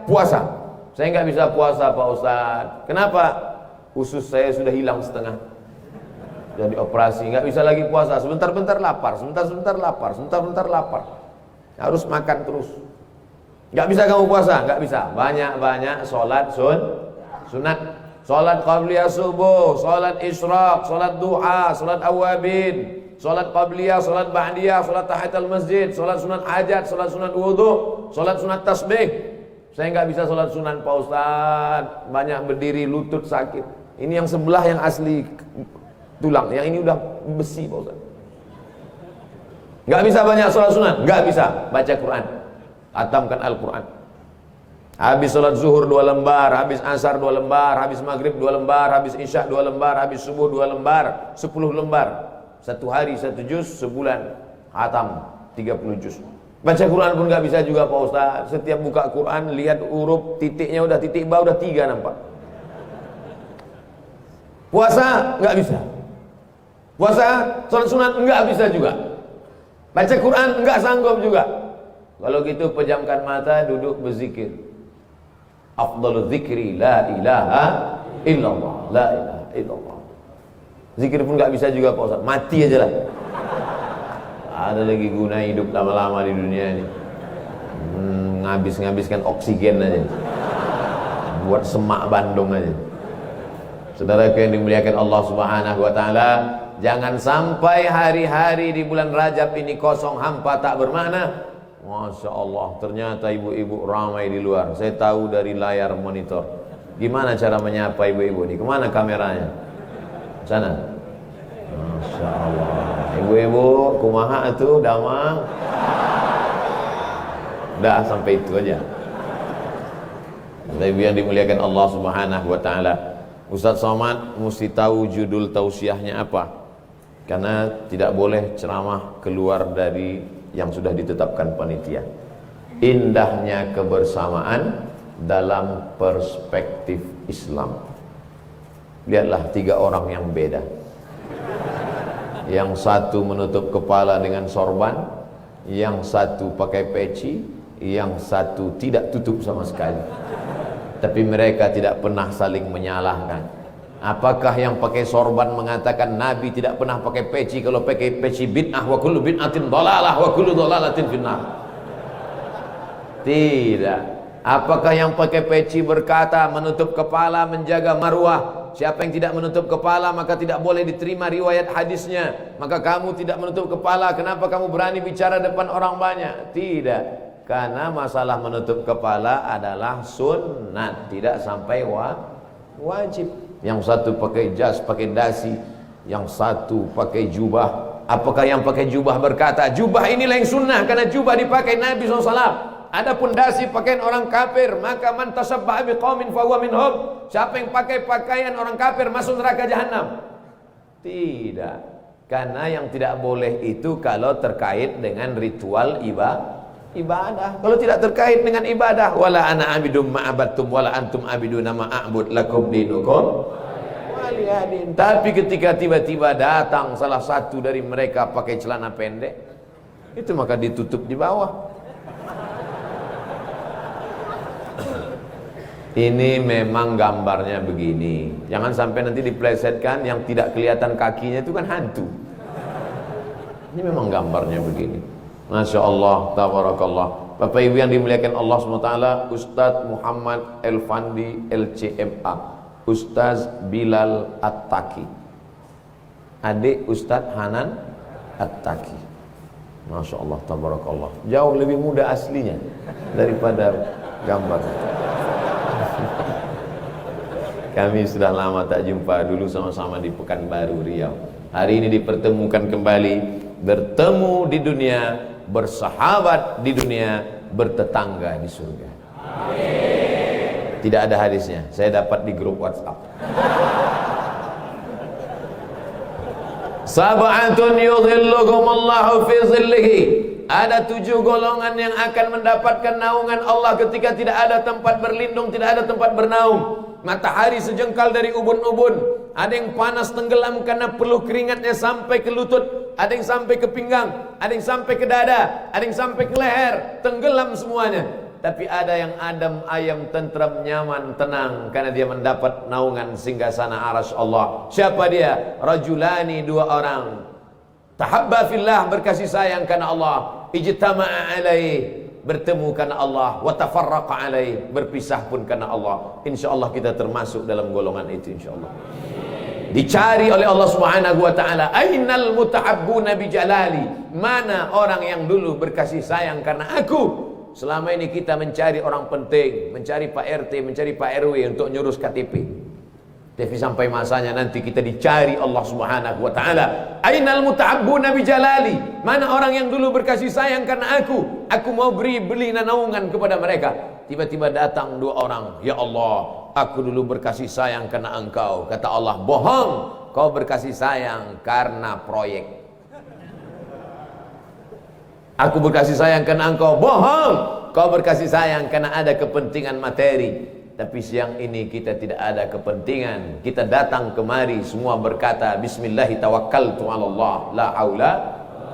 puasa. Saya nggak bisa puasa Pak Ustadz. Kenapa? Usus saya sudah hilang setengah. Jadi operasi, nggak bisa lagi puasa. Sebentar-bentar lapar, sebentar-bentar lapar, sebentar-bentar lapar. Harus makan terus. Nggak bisa kamu puasa, nggak bisa. Banyak-banyak sholat sunat. Sholat qabliyah subuh, sholat isyraq, sholat duha, sholat awabin, sholat qabliyah, sholat ba'diyah, sholat tahiyatul masjid, sholat sunat hajat, sholat sunat wudu, sholat sunat tasbih. Saya nggak bisa sholat sunat Pak Ustadz. Banyak berdiri, lutut sakit. Ini yang sebelah yang asli tulang, yang ini udah besi Pak Ustadz. Nggak bisa banyak sholat sunat, nggak bisa baca Quran, khatamkan Al-Quran. Habis sholat zuhur 2 lembar, habis asar 2 lembar, habis maghrib 2 lembar, habis isya 2 lembar, habis subuh 2 lembar, 10 lembar. Satu hari 1 juz, sebulan khatam 30 juz. Baca Quran pun nggak bisa juga Pak Ustaz. Setiap buka Quran lihat huruf titiknya udah titik ba udah 3 nampak. Puasa nggak bisa. Puasa sholat sunat nggak bisa juga. Baca Quran nggak sanggup juga. Kalau gitu pejamkan mata, duduk berzikir. Afdalul zikri la ilaha illallah, la ilaha illallah. Zikir pun nggak bisa juga Pak Ustaz. Mati aja lah. Ada lagi guna hidup lama-lama di dunia ini. Ngabis-ngabiskan oksigen aja. Buat semak Bandung aja. Saudaraku yang dimuliakan Allah Subhanahu wa taala, jangan sampai hari-hari di bulan Rajab ini kosong, hampa, tak bermakna. Masya Allah, ternyata ibu-ibu ramai di luar. Saya tahu dari layar monitor. Gimana cara menyapa ibu-ibu ini? Kemana kameranya? Sana. Masya Allah. Ibu-ibu, kumaha itu, damang. Udah sampai itu aja. Tapi yang dimuliakan Allah Subhanahu wa taala, Ustaz Somad mesti tahu judul tausiahnya apa. Karena tidak boleh ceramah keluar dari yang sudah ditetapkan panitia. Indahnya kebersamaan dalam perspektif Islam. Lihatlah 3 orang yang beda. Yang satu menutup kepala dengan sorban, yang satu pakai peci, yang satu tidak tutup sama sekali. Tapi mereka tidak pernah saling menyalahkan. Apakah yang pakai sorban mengatakan Nabi tidak pernah pakai peci? Kalau pakai peci bid'ah, wa kullu bid'atin dhalalah wa kullu dhalalatin finnar. Tidak. Apakah yang pakai peci berkata menutup kepala menjaga marwah? Siapa yang tidak menutup kepala maka tidak boleh diterima riwayat hadisnya. Maka kamu tidak menutup kepala, kenapa kamu berani bicara depan orang banyak? Tidak. Karena masalah menutup kepala adalah sunnat, tidak sampai wajib. Yang satu pakai jas, pakai dasi, yang satu pakai jubah. Apakah yang pakai jubah berkata jubah inilah yang sunnah karena jubah dipakai Nabi SAW? Adapun dasi pakaian orang kafir, maka man tasabbaha biqaumin fahuwa minhum. Siapa yang pakai pakaian orang kafir masuk neraka jahanam? Tidak. Karena yang tidak boleh itu kalau terkait dengan ritual ibadah. Kalau tidak terkait dengan ibadah, wala ana abidum ma'abattum wala antum abiduna ma'abud lakum dinukum waliyadin. Tapi ketika tiba-tiba datang salah satu dari mereka pakai celana pendek, itu maka ditutup di bawah. Ini memang gambarnya begini. Jangan sampai nanti diplesetkan yang tidak kelihatan kakinya itu kan hantu. Ini memang gambarnya begini. Masya Allah, tabarakallah. Bapak Ibu yang dimuliakan Allah SWT, Ustadz Muhammad Elfandi LCMA, Ustadz Bilal At-Taki, adik Ustadz Hanan At-Taki. Masya Allah, tabarakallah. Jauh lebih muda aslinya daripada gambar. Kami sudah lama tak jumpa, dulu sama-sama di Pekanbaru, Riau. Hari ini dipertemukan kembali, bertemu di dunia, bersahabat di dunia, bertetangga di surga. Amin. Tidak ada hadisnya, saya dapat di grup WhatsApp. Sab'atun yudhilluhumullahu fi zillihi. Ada 7 golongan yang akan mendapatkan naungan Allah ketika tidak ada tempat berlindung, tidak ada tempat bernaung. Matahari sejengkal dari ubun-ubun. Ada yang panas tenggelam karena peluh keringatnya sampai ke lutut. Ada yang sampai ke pinggang, ada yang sampai ke dada, ada yang sampai ke leher. Tenggelam semuanya. Tapi ada yang adem, ayam, tentram, nyaman, tenang karena dia mendapat naungan singgasana arasy Allah. Siapa dia? Rajulani, dua orang. Tahabba fillah, berkasih sayang karena Allah. Ijtama'a alaih, bertemu karena Allah. Wa tafarraqa alaih, berpisah pun karena Allah. Insyaallah kita termasuk dalam golongan itu insyaallah. Dicari oleh Allah Subhanahu wa taala, ainal mutahabbuna bi jalali, mana orang yang dulu berkasih sayang karena aku. Selama ini kita mencari orang penting, mencari Pak RT, mencari Pak RW untuk nyurus KTP. Tapi sampai masanya nanti kita dicari Allah Subhanahu wa taala. Ainal mutahabbuna bi jalali, mana orang yang dulu berkasih sayang karena aku mau beli naungan kepada mereka. Tiba-tiba datang dua orang, ya Allah, aku dulu berkasih sayang karena engkau. Kata Allah, bohong, kau berkasih sayang karena proyek. Aku berkasih sayang karena engkau, bohong, kau berkasih sayang karena ada kepentingan materi. Tapi siang ini kita tidak ada kepentingan. Kita datang kemari semua berkata, Bismillahi tawakkaltu 'ala Allah, la haula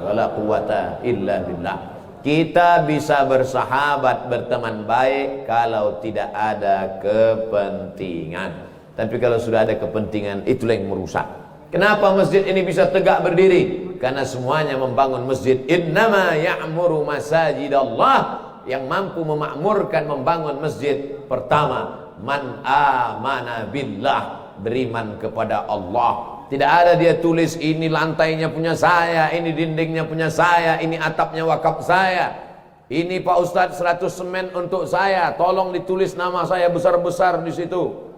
wala quwata illa billah. Kita bisa bersahabat, berteman baik kalau tidak ada kepentingan. Tapi kalau sudah ada kepentingan, itulah yang merusak. Kenapa masjid ini bisa tegak berdiri? Karena semuanya membangun masjid. Innama ya'muru masajidallah. Yang mampu memakmurkan membangun masjid, pertama, man amana billah, beriman kepada Allah. Tidak ada dia tulis ini lantainya punya saya, ini dindingnya punya saya, ini atapnya wakaf saya, ini Pak Ustadz 100 semen untuk saya, tolong ditulis nama saya besar-besar di situ.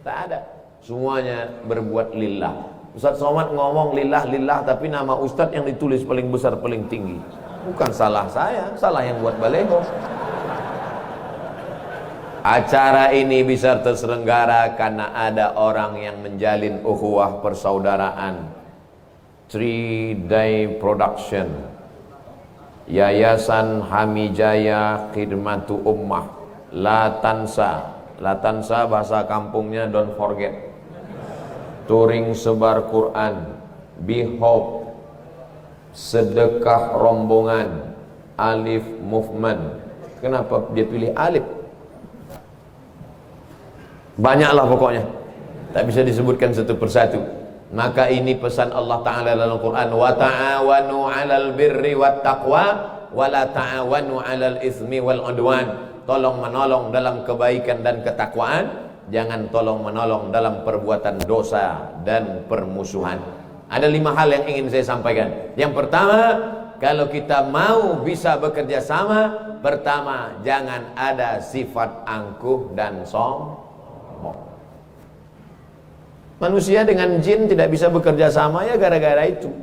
Tak ada. Semuanya berbuat lillah. Ustadz Somad ngomong lillah, tapi nama Ustadz yang ditulis paling besar, paling tinggi. Bukan salah saya, salah yang buat balego. Acara ini bisa terselenggara karena ada orang yang menjalin ukhuwah persaudaraan. 3-day production, Yayasan Hamijaya Khidmatu Ummah, La Tansa bahasa kampungnya don't forget. Touring sebar Quran, Be Hope, Sedekah Rombongan, Alif Movement. Kenapa dia pilih Alif? Banyaklah pokoknya, tak bisa disebutkan satu persatu. Maka ini pesan Allah Ta'ala dalam Quran, wa ta'awanu 'alal birri wat taqwa wa la ta'awanu 'alal itsmi wal 'udwan. Tolong menolong dalam kebaikan dan ketakwaan, jangan tolong menolong dalam perbuatan dosa dan permusuhan. Ada 5 hal yang ingin saya sampaikan. Yang pertama, kalau kita mau bisa bekerja sama, pertama, jangan ada sifat angkuh dan sombong. Manusia dengan jin tidak bisa bekerja sama ya gara-gara itu.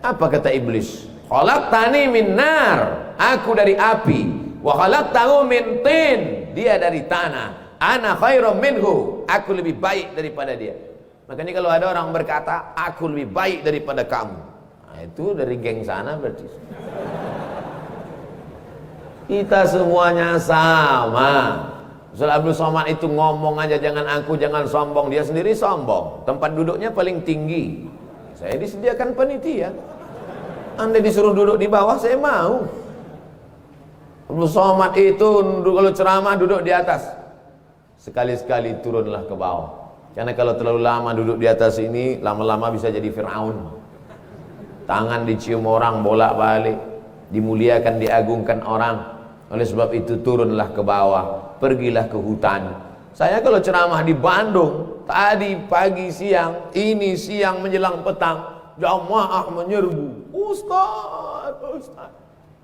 Apa kata iblis? Khalaqtani min nar, aku dari api, wa khalaqtahu min tin, dia dari tanah. Ana khairum minhu, aku lebih baik daripada dia. Makanya kalau ada orang berkata, aku lebih baik daripada kamu, nah, itu dari geng sana berarti. Kita semuanya sama. Ustaz Abdul Somad itu ngomong aja jangan aku, jangan sombong. Dia sendiri sombong. Tempat duduknya paling tinggi. Saya disediakan panitia. Anda disuruh duduk di bawah, saya mau. Abdul Somad itu kalau ceramah duduk di atas. Sekali-sekali turunlah ke bawah. Karena kalau terlalu lama duduk di atas ini, lama-lama bisa jadi Fir'aun. Tangan dicium orang bolak-balik, dimuliakan, diagungkan orang. Oleh sebab itu turunlah ke bawah, pergilah ke hutan. Saya kalau ceramah di Bandung, tadi pagi siang, ini siang menjelang petang, jamaah menyerbu. Ustaz.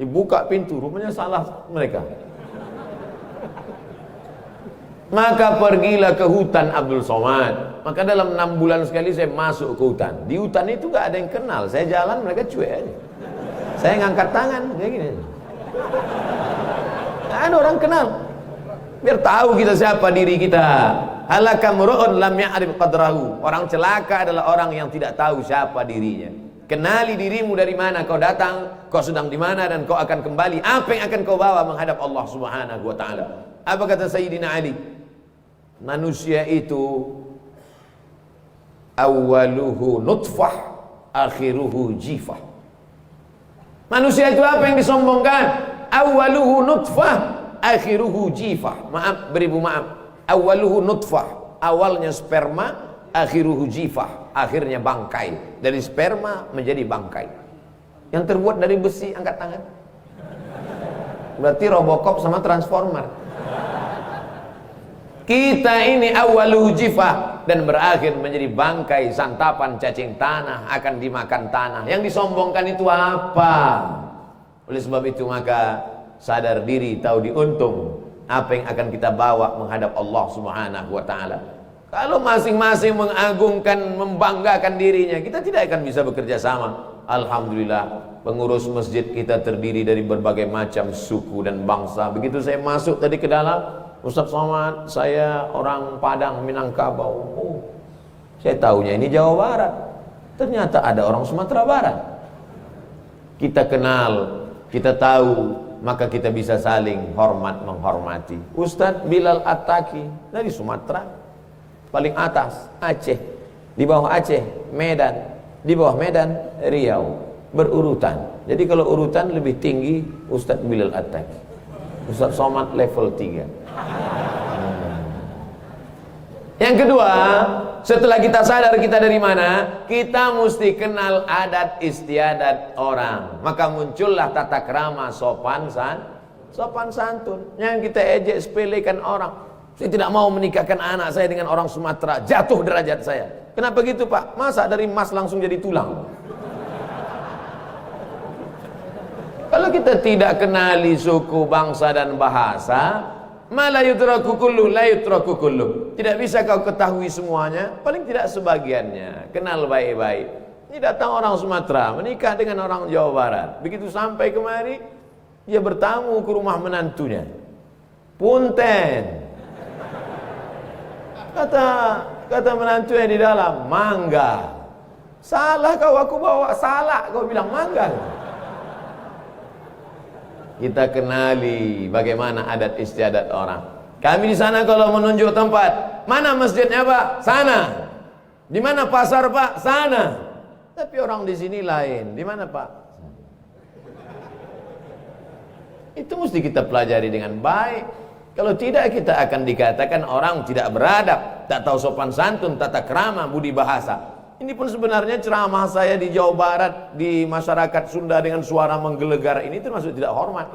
Dibuka pintu, rupanya salah mereka. Maka pergilah ke hutan Abdul Somad. Maka dalam 6 bulan sekali saya masuk ke hutan. Di hutan itu gak ada yang kenal. Saya jalan, mereka cuek aja. Saya ngangkat tangan kayak gini. Gak ada orang kenal. Biar tahu kita siapa diri kita. Halaka mru'un lam ya'rif qadrahu. Orang celaka adalah orang yang tidak tahu siapa dirinya. Kenali dirimu dari mana kau datang, kau sedang di mana, dan kau akan kembali. Apa yang akan kau bawa menghadap Allah Subhanahu wa taala? Apa kata Sayyidina Ali? Manusia itu awaluhu nutfah, akhiruhu jifah. Manusia itu apa yang disombongkan? Awaluhu nutfah, akhiruhu jifah. Maaf, beribu maaf. Awaluhu nutfah. Awalnya sperma, akhiruhu jifah. Akhirnya bangkai. Dari sperma menjadi bangkai. Yang terbuat dari besi, angkat tangan. Berarti Robocop sama Transformer. Kita ini awaluhu jifah, dan berakhir menjadi bangkai, santapan cacing tanah, akan dimakan tanah. Yang disombongkan itu apa? Oleh sebab itu maka sadar diri, tahu diuntung apa yang akan kita bawa menghadap Allah Subhanahu wa taala. Kalau masing-masing mengagungkan, membanggakan dirinya, kita tidak akan bisa bekerja sama. Alhamdulillah, pengurus masjid kita terdiri dari berbagai macam suku dan bangsa. Begitu saya masuk tadi ke dalam, Ustaz Somad, saya orang Padang, Minangkabau. Oh, saya tahunya ini Jawa Barat. Ternyata ada orang Sumatera Barat. Kita kenal, kita tahu, maka kita bisa saling hormat menghormati. Ustaz Bilal Attaki dari Sumatera, paling atas Aceh, di bawah Aceh Medan, di bawah Medan Riau, berurutan. Jadi kalau urutan lebih tinggi Ustaz Bilal Attaki, Ustaz Somad level 3. Yang kedua, setelah kita sadar kita dari mana, kita mesti kenal adat istiadat orang. Maka muncullah tata krama sopan santun. Yang kita ejek sepelekan orang. Saya tidak mau menikahkan anak saya dengan orang Sumatera, jatuh derajat saya. Kenapa gitu Pak? Masa dari emas langsung jadi tulang? Kalau kita tidak kenali suku, bangsa dan bahasa, la yutraku kullu, la yutraku kullu. Tidak bisa kau ketahui semuanya, paling tidak sebagiannya. Kenal baik-baik. Ini datang orang Sumatera menikah dengan orang Jawa Barat. Begitu sampai kemari, dia bertamu ke rumah menantunya. Punten. Kata menantunya di dalam, mangga. Salah kau, aku bawa salak, kau bilang mangga. Kita kenali bagaimana adat istiadat orang. Kami di sana kalau menunjuk tempat, mana masjidnya Pak? Sana. Di mana pasar Pak? Sana. Tapi orang di sini lain. Di mana Pak? Itu mesti kita pelajari dengan baik. Kalau tidak, kita akan dikatakan orang tidak beradab, tak tahu sopan santun, tata krama, budi bahasa. Ini pun sebenarnya ceramah saya di Jawa Barat, di masyarakat Sunda dengan suara menggelegar ini termasuk tidak hormat.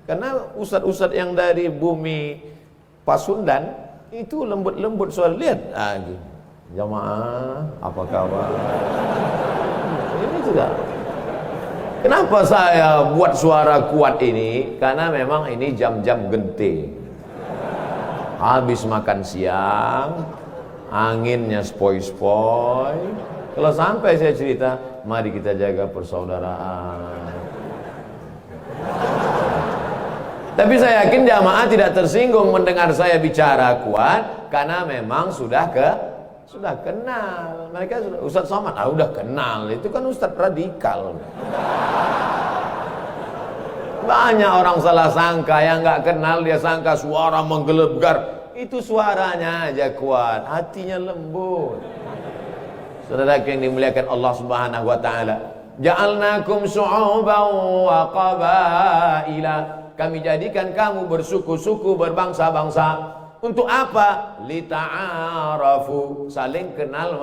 Karena ustadz-ustadz yang dari bumi Pasundan itu lembut-lembut suara. Lihat, jamaah, apa kabar? Ini juga. Kenapa saya buat suara kuat ini? Karena memang ini jam-jam genting. Habis makan siang, anginnya spoi-spoi. Kalau sampai saya cerita, mari kita jaga persaudaraan. Tapi saya yakin jamaah tidak tersinggung mendengar saya bicara kuat, karena memang sudah kenal. Mereka sudah, Ustaz Somad, udah kenal. Itu kan Ustaz radikal. Banyak orang salah sangka, yang nggak kenal dia sangka suara menggelegar. Itu suaranya aja kuat, hatinya lembut. Saudara yang dimuliakan Allah Subhanahu wa taala, ja'alnakum syu'uban wa qabaila. Kami jadikan kamu bersuku-suku, berbangsa-bangsa. Untuk apa? Lita'arafu, saling kenal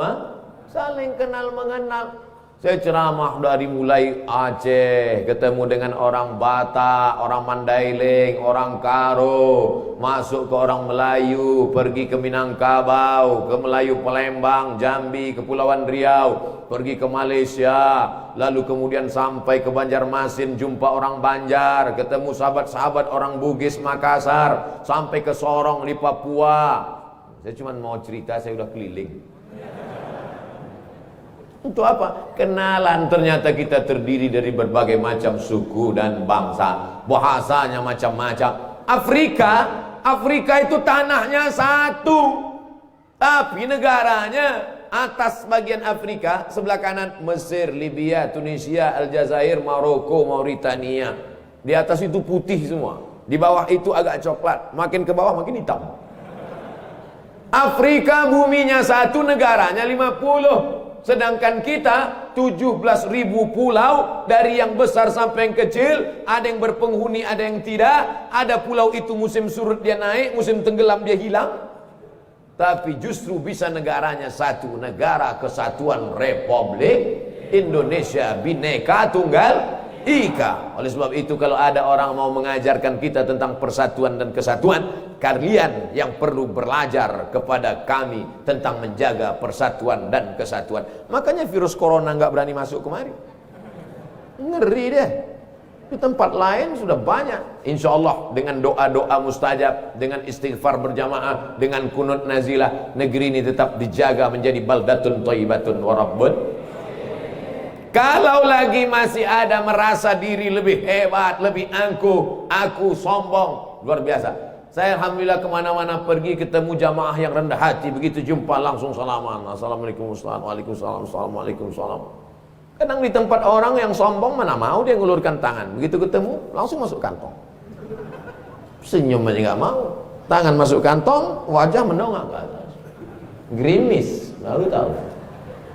mengenal. Saya ceramah dari mulai Aceh, ketemu dengan orang Batak, orang Mandailing, orang Karo, masuk ke orang Melayu, pergi ke Minangkabau, ke Melayu Palembang, Jambi, Kepulauan Riau, pergi ke Malaysia, lalu kemudian sampai ke Banjarmasin, jumpa orang Banjar, ketemu sahabat-sahabat orang Bugis Makassar, sampai ke Sorong di Papua. Saya cuma mau cerita, saya udah keliling. Untuk apa? Kenalan. Ternyata kita terdiri dari berbagai macam suku dan bangsa, bahasanya macam-macam. Afrika itu tanahnya satu, tapi negaranya atas bagian Afrika, sebelah kanan Mesir, Libya, Tunisia, Aljazair, Maroko, Mauritania. Di atas itu putih semua, di bawah itu agak coklat, makin ke bawah makin hitam. Afrika buminya satu, negaranya 50. Sedangkan kita 17.000 pulau, dari yang besar sampai yang kecil. Ada yang berpenghuni, ada yang tidak. Ada pulau itu musim surut dia naik, musim tenggelam dia hilang. Tapi justru bisa negaranya satu, negara kesatuan Republik Indonesia Bhinneka Tunggal Ika. Oleh sebab itu, kalau ada orang mau mengajarkan kita tentang persatuan dan kesatuan, kalian yang perlu belajar kepada kami tentang menjaga persatuan dan kesatuan. Makanya virus corona nggak berani masuk kemari. Ngeri deh. Di tempat lain sudah banyak. Insya Allah dengan doa-doa mustajab, dengan istighfar berjamaah, dengan kunut nazilah, negeri ini tetap dijaga menjadi baldatun thayyibatun wa rabbun. Kalau lagi masih ada merasa diri lebih hebat, lebih angkuh, aku sombong, luar biasa. Saya alhamdulillah kemana-mana pergi ketemu jamaah yang rendah hati, begitu jumpa langsung salaman, assalamualaikum, waalaikumsalam, assalamualaikum, salam. Kadang di tempat orang yang sombong, mana mau dia ngulurkan tangan. Begitu ketemu, langsung masuk kantong. Senyum aja nggak mau. Tangan masuk kantong, wajah mendongak ke atas. Gerimis, baru tahu.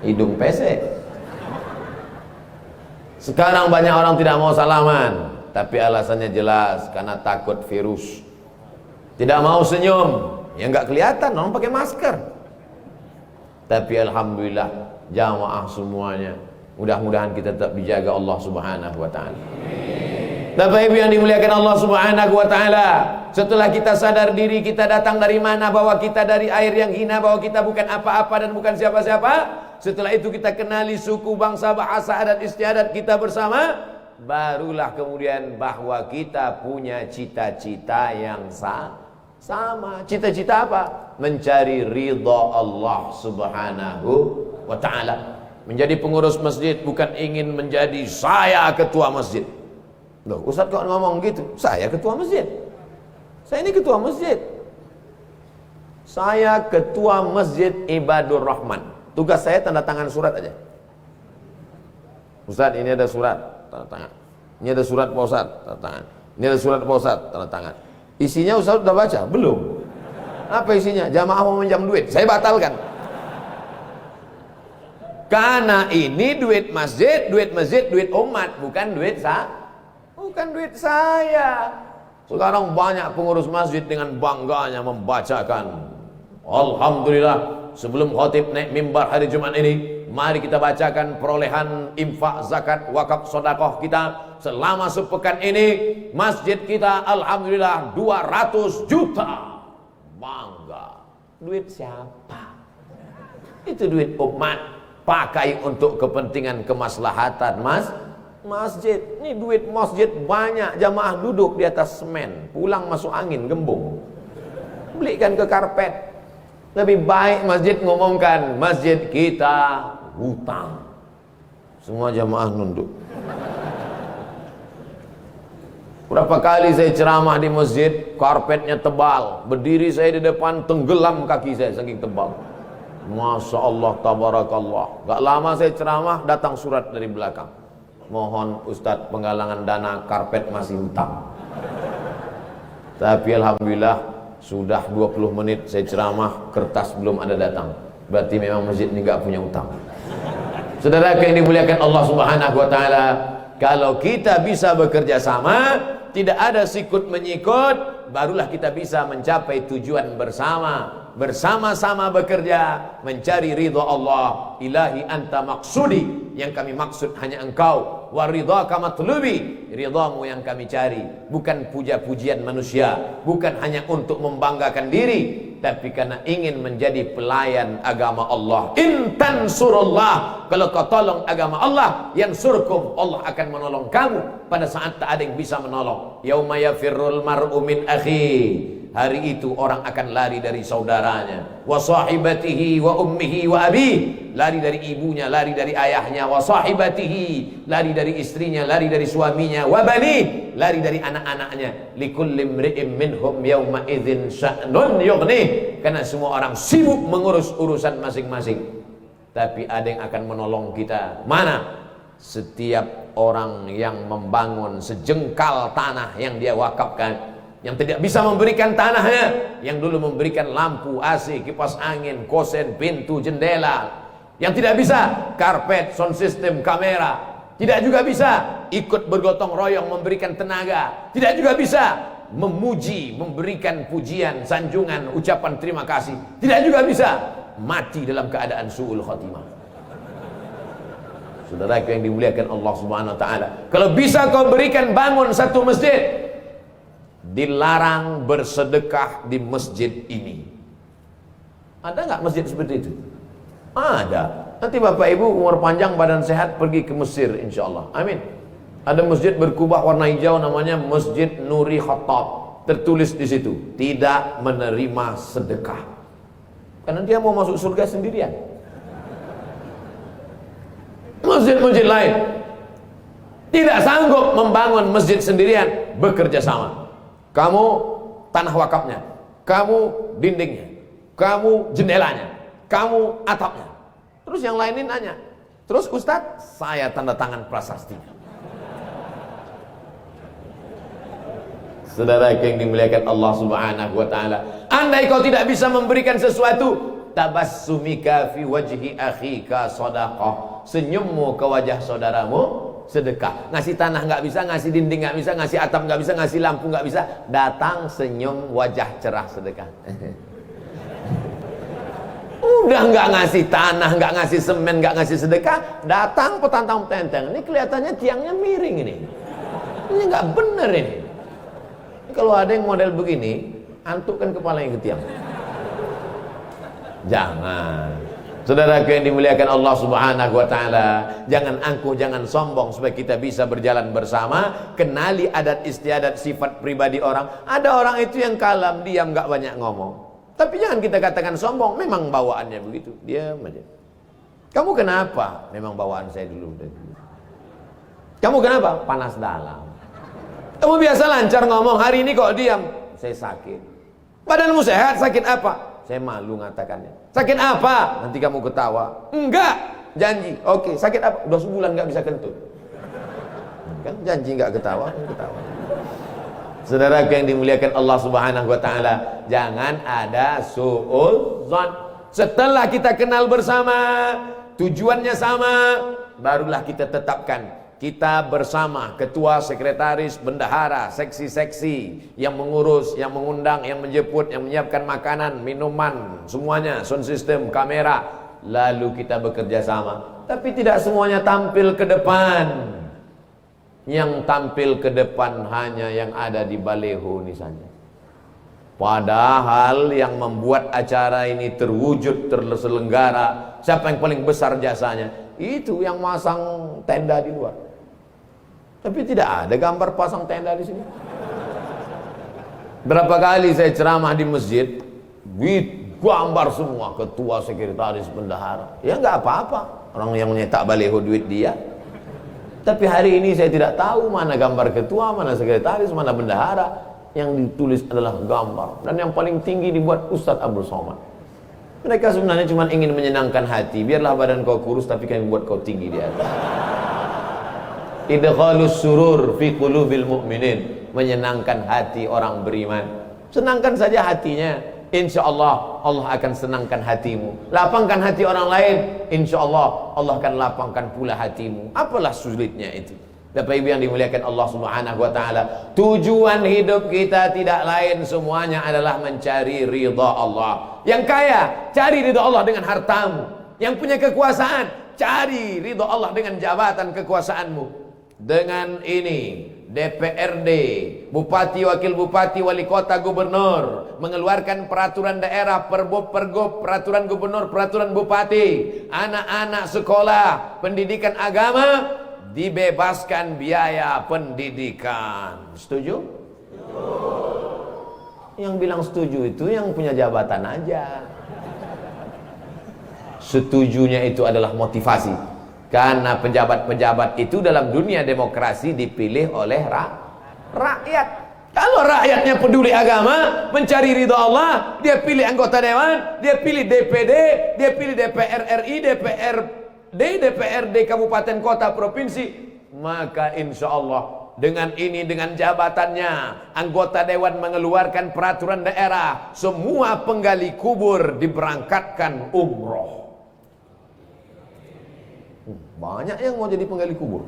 Hidung pesek. Sekarang banyak orang tidak mau salaman, tapi alasannya jelas, karena takut virus. Tidak mau senyum, ya nggak kelihatan, orang pakai masker. Tapi alhamdulillah, jamaah semuanya, mudah-mudahan kita tetap dijaga Allah Subhanahu wa taala. Bapak Ibu yang dimuliakan Allah Subhanahu wa taala, setelah kita sadar diri kita datang dari mana, bahwa kita dari air yang hina, bahwa kita bukan apa-apa dan bukan siapa-siapa, setelah itu kita kenali suku, bangsa, bahasa, adat istiadat kita bersama, barulah kemudian bahwa kita punya cita-cita yang sama. Cita-cita apa? Mencari ridha Allah Subhanahu wa taala. Menjadi pengurus masjid bukan ingin menjadi saya ketua masjid. Loh, Ustaz kok ngomong gitu? Saya ketua masjid. Saya ini ketua masjid. Saya ketua masjid Ibadur Rahman. Tugas saya tanda tangan surat aja. Ustaz, ini ada surat, tanda tangan. Ini ada surat Pak Ustaz, tanda tangan. Ini ada surat Pak Ustaz, tanda tangan. Isinya Ustaz sudah baca? Belum. Apa isinya? Jamaah mau meminjam duit, saya batalkan. Karena ini duit masjid, duit umat, bukan duit saya. Sekarang banyak pengurus masjid dengan bangganya membacakan, alhamdulillah, sebelum khatib naik mimbar hari Jumat ini, mari kita bacakan perolehan infak, zakat, wakaf, sedekah kita selama sepekan ini. Masjid kita alhamdulillah 200 juta. Bangga. Duit siapa? Itu duit umat. Pakai untuk kepentingan kemaslahatan masjid. Ini duit masjid banyak, jamaah duduk di atas semen, pulang masuk angin, gembung. Belikan ke karpet. Lebih baik masjid ngomongkan, masjid kita hutang. Semua jamaah nunduk. Berapa kali saya ceramah di masjid, karpetnya tebal, berdiri saya di depan, tenggelam kaki saya saking tebal. Masya Allah, tabarakallah. Gak lama saya ceramah, datang surat dari belakang, mohon Ustadz penggalangan dana, karpet masih hutang. Tapi alhamdulillah sudah 20 menit saya ceramah, kertas belum ada datang. Berarti memang masjid ini gak punya hutang. Saudara yang dimuliakan Allah Subhanahu wa taala, kalau kita bisa bekerja sama, tidak ada sikut menyikut, barulah kita bisa mencapai tujuan bersama. Bersama-sama bekerja mencari ridha Allah. Ilahi anta maksudi, yang kami maksud hanya engkau. Wa ridhaka matlubi, ridhamu yang kami cari. Bukan puja-pujian manusia, bukan hanya untuk membanggakan diri, tapi karena ingin menjadi pelayan agama Allah. In tansurullah, kalau kau tolong agama Allah, yansurkum, Allah akan menolong kamu pada saat tak ada yang bisa menolong. Yauma yafirrul mar'u min akhi, hari itu orang akan lari dari saudaranya. Wa sahibatihi wa ummihi wa abi, lari dari ibunya, lari dari ayahnya. Wa sahibatihi, lari dari istrinya, lari dari suaminya. Wa bani, lari dari anak-anaknya. Likulli imri'in minhum yawma idzin sya'nun yughnih, karena semua orang sibuk mengurus urusan masing-masing. Tapi ada yang akan menolong kita. Mana? Setiap orang yang membangun sejengkal tanah yang dia wakafkan, yang tidak bisa memberikan tanahnya, yang dulu memberikan lampu, AC, kipas angin, kosen, pintu, jendela, Yang tidak bisa karpet, sound system, kamera. Tidak juga bisa ikut bergotong royong memberikan tenaga. Tidak juga bisa memuji, memberikan pujian, sanjungan, ucapan terima kasih. Tidak juga bisa mati dalam keadaan su'ul khatimah. Saudaraku yang dimuliakan Allah Subhanahu wa taala, kalau bisa kau berikan bangun satu masjid, dilarang bersedekah di masjid ini. Ada nggak masjid seperti itu? Ada. Nanti Bapak Ibu umur panjang badan sehat pergi ke Mesir insyaallah. Amin. Ada masjid berkubah warna hijau namanya Masjid Nuri Khattab. Tertulis di situ, tidak menerima sedekah. Karena dia mau masuk surga sendirian. Masjid-masjid lain tidak sanggup membangun masjid sendirian, bekerja sama. Kamu tanah wakafnya, kamu dindingnya, kamu jendelanya, kamu atapnya. Terus yang lain ini nanya, terus Ustadz, saya tanda tangan prasastinya. Saudara yang dimuliakan Allah Subhanahu wa taala, andai kau tidak bisa memberikan sesuatu, tabassumika fi wajhi akhika shadaqah. Senyummu ke wajah saudaramu sedekah. Ngasih tanah nggak bisa, ngasih dinding nggak bisa, ngasih atap nggak bisa, ngasih lampu nggak bisa, datang senyum wajah cerah sedekah. Udah nggak ngasih tanah, nggak ngasih semen, nggak ngasih sedekah, datang petantang tenteng. Ini kelihatannya tiangnya miring ini. Ini nggak bener ini. Kalau ada yang model begini, antukkan kepalanya ke tiang. Jangan. Saudaraku yang dimuliakan Allah Subhanahu wa taala, jangan angkuh, jangan sombong supaya kita bisa berjalan bersama. Kenali adat istiadat sifat pribadi orang. Ada orang itu yang kalem, diam, nggak banyak ngomong. Tapi jangan kita katakan sombong, memang bawaannya begitu, diam aja. Kamu kenapa? Memang bawaan saya dulu. Kamu kenapa? Panas dalam. Kamu biasa lancar ngomong, hari ini kok diam? Saya sakit. Badanmu sehat, sakit apa? Saya malu ngatakannya. Sakit apa? Nanti kamu ketawa. Enggak, janji. Oke, sakit apa? Udah sebulan nggak bisa kentut. Kan janji nggak ketawa, kan ketawa. Saudara yang dimuliakan Allah Subhanahu wa taala, jangan ada su'ul zon. Setelah kita kenal bersama, tujuannya sama, barulah kita tetapkan kita bersama ketua, sekretaris, bendahara, seksi-seksi yang mengurus, yang mengundang, yang menjemput, yang menyiapkan makanan, minuman, semuanya, sound system, kamera. Lalu kita bekerja sama. Tapi tidak semuanya tampil ke depan. Yang tampil ke depan hanya yang ada di baleho ini saja. Padahal yang membuat acara ini terwujud, terselenggara, siapa yang paling besar jasanya? Itu yang masang tenda di luar. Tapi tidak ada gambar pasang tenda di sini. Berapa kali saya ceramah di masjid, gambar semua ketua, sekretaris, bendahara. Ya nggak apa-apa, orang yang menyetak baleho duit dia. Tapi hari ini saya tidak tahu mana gambar ketua, mana sekretaris, mana bendahara. Yang ditulis adalah gambar. Dan yang paling tinggi dibuat Ustadz Abdul Somad. Mereka sebenarnya cuma ingin menyenangkan hati. Biarlah badan kau kurus, tapi kami buat kau tinggi di atas. Idkhalus surur fi qulubil mu'minin. Menyenangkan hati orang beriman. Senangkan saja hatinya. Insya Allah, Allah akan senangkan hatimu. Lapangkan hati orang lain, insya Allah, Allah akan lapangkan pula hatimu. Apalah sulitnya itu? Bapak Ibu yang dimuliakan Allah Subhanahu wa taala, tujuan hidup kita tidak lain semuanya adalah mencari ridha Allah. Yang kaya, cari ridha Allah dengan hartamu. Yang punya kekuasaan, cari ridha Allah dengan jabatan kekuasaanmu. Dengan ini DPRD, Bupati, Wakil Bupati, Wali Kota, Gubernur mengeluarkan peraturan daerah, pergub, peraturan gubernur, peraturan bupati, anak-anak sekolah, pendidikan agama dibebaskan biaya pendidikan. Setuju? Yang bilang setuju itu yang punya jabatan aja. Setujunya itu adalah motivasi. Karena pejabat-pejabat itu dalam dunia demokrasi dipilih oleh rakyat. Kalau rakyatnya peduli agama, mencari ridha Allah, dia pilih anggota dewan, dia pilih DPD, dia pilih DPR RI, DPRD, DPRD kabupaten kota provinsi, maka insya Allah dengan ini, dengan jabatannya, anggota dewan mengeluarkan peraturan daerah, semua penggali kubur diberangkatkan umroh. Banyak yang mau jadi penggali kubur.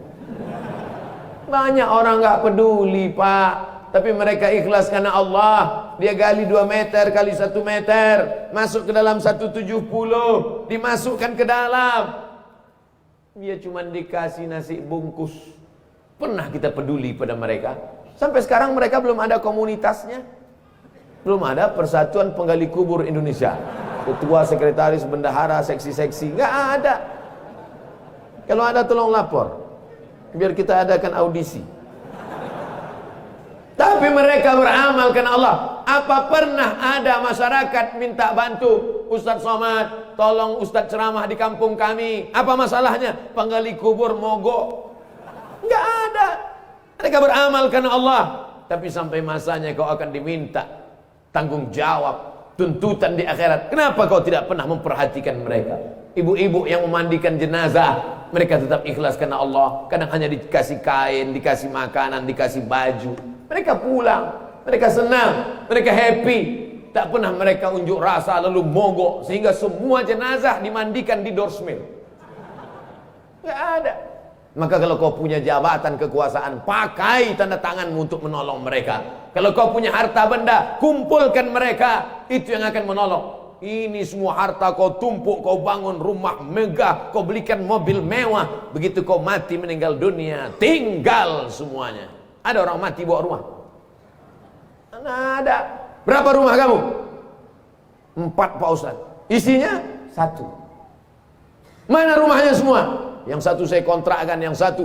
Banyak orang nggak peduli, Pak. Tapi mereka ikhlas karena Allah. Dia gali 2 meter kali 1 meter, masuk ke dalam 170, dimasukkan ke dalam. Dia cuma dikasih nasi bungkus. Pernah kita peduli pada mereka? Sampai sekarang mereka belum ada komunitasnya. Belum ada Persatuan Penggali Kubur Indonesia. Ketua, sekretaris, bendahara, seksi-seksi, nggak ada. Kalau ada tolong lapor, biar kita adakan audisi. Tapi mereka beramal karena Allah. Apa pernah ada masyarakat minta bantu, Ustadz Somad, tolong Ustadz ceramah di kampung kami. Apa masalahnya? Penggali kubur mogok. Enggak ada. Mereka beramal karena Allah. Tapi sampai masanya kau akan diminta tanggung jawab, tuntutan di akhirat. Kenapa kau tidak pernah memperhatikan mereka? Ibu-ibu yang memandikan jenazah, mereka tetap ikhlas karena Allah. Kadang hanya dikasih kain, dikasih makanan, dikasih baju. Mereka pulang, mereka senang, mereka happy. Tak pernah mereka unjuk rasa lalu mogok sehingga semua jenazah dimandikan di dorsmil. Gak ada. Maka kalau kau punya jabatan kekuasaan, pakai tanda tanganmu untuk menolong mereka. Kalau kau punya harta benda, kumpulkan mereka. Itu yang akan menolong. Ini semua harta kau tumpuk, kau bangun rumah megah, kau belikan mobil mewah. Begitu kau mati meninggal dunia, tinggal semuanya. Ada orang mati bawa rumah? Nggak ada. Berapa rumah kamu? 4, Pak Ustadz. Isinya 1. Mana rumahnya semua? Yang 1 saya kontrakkan, yang 1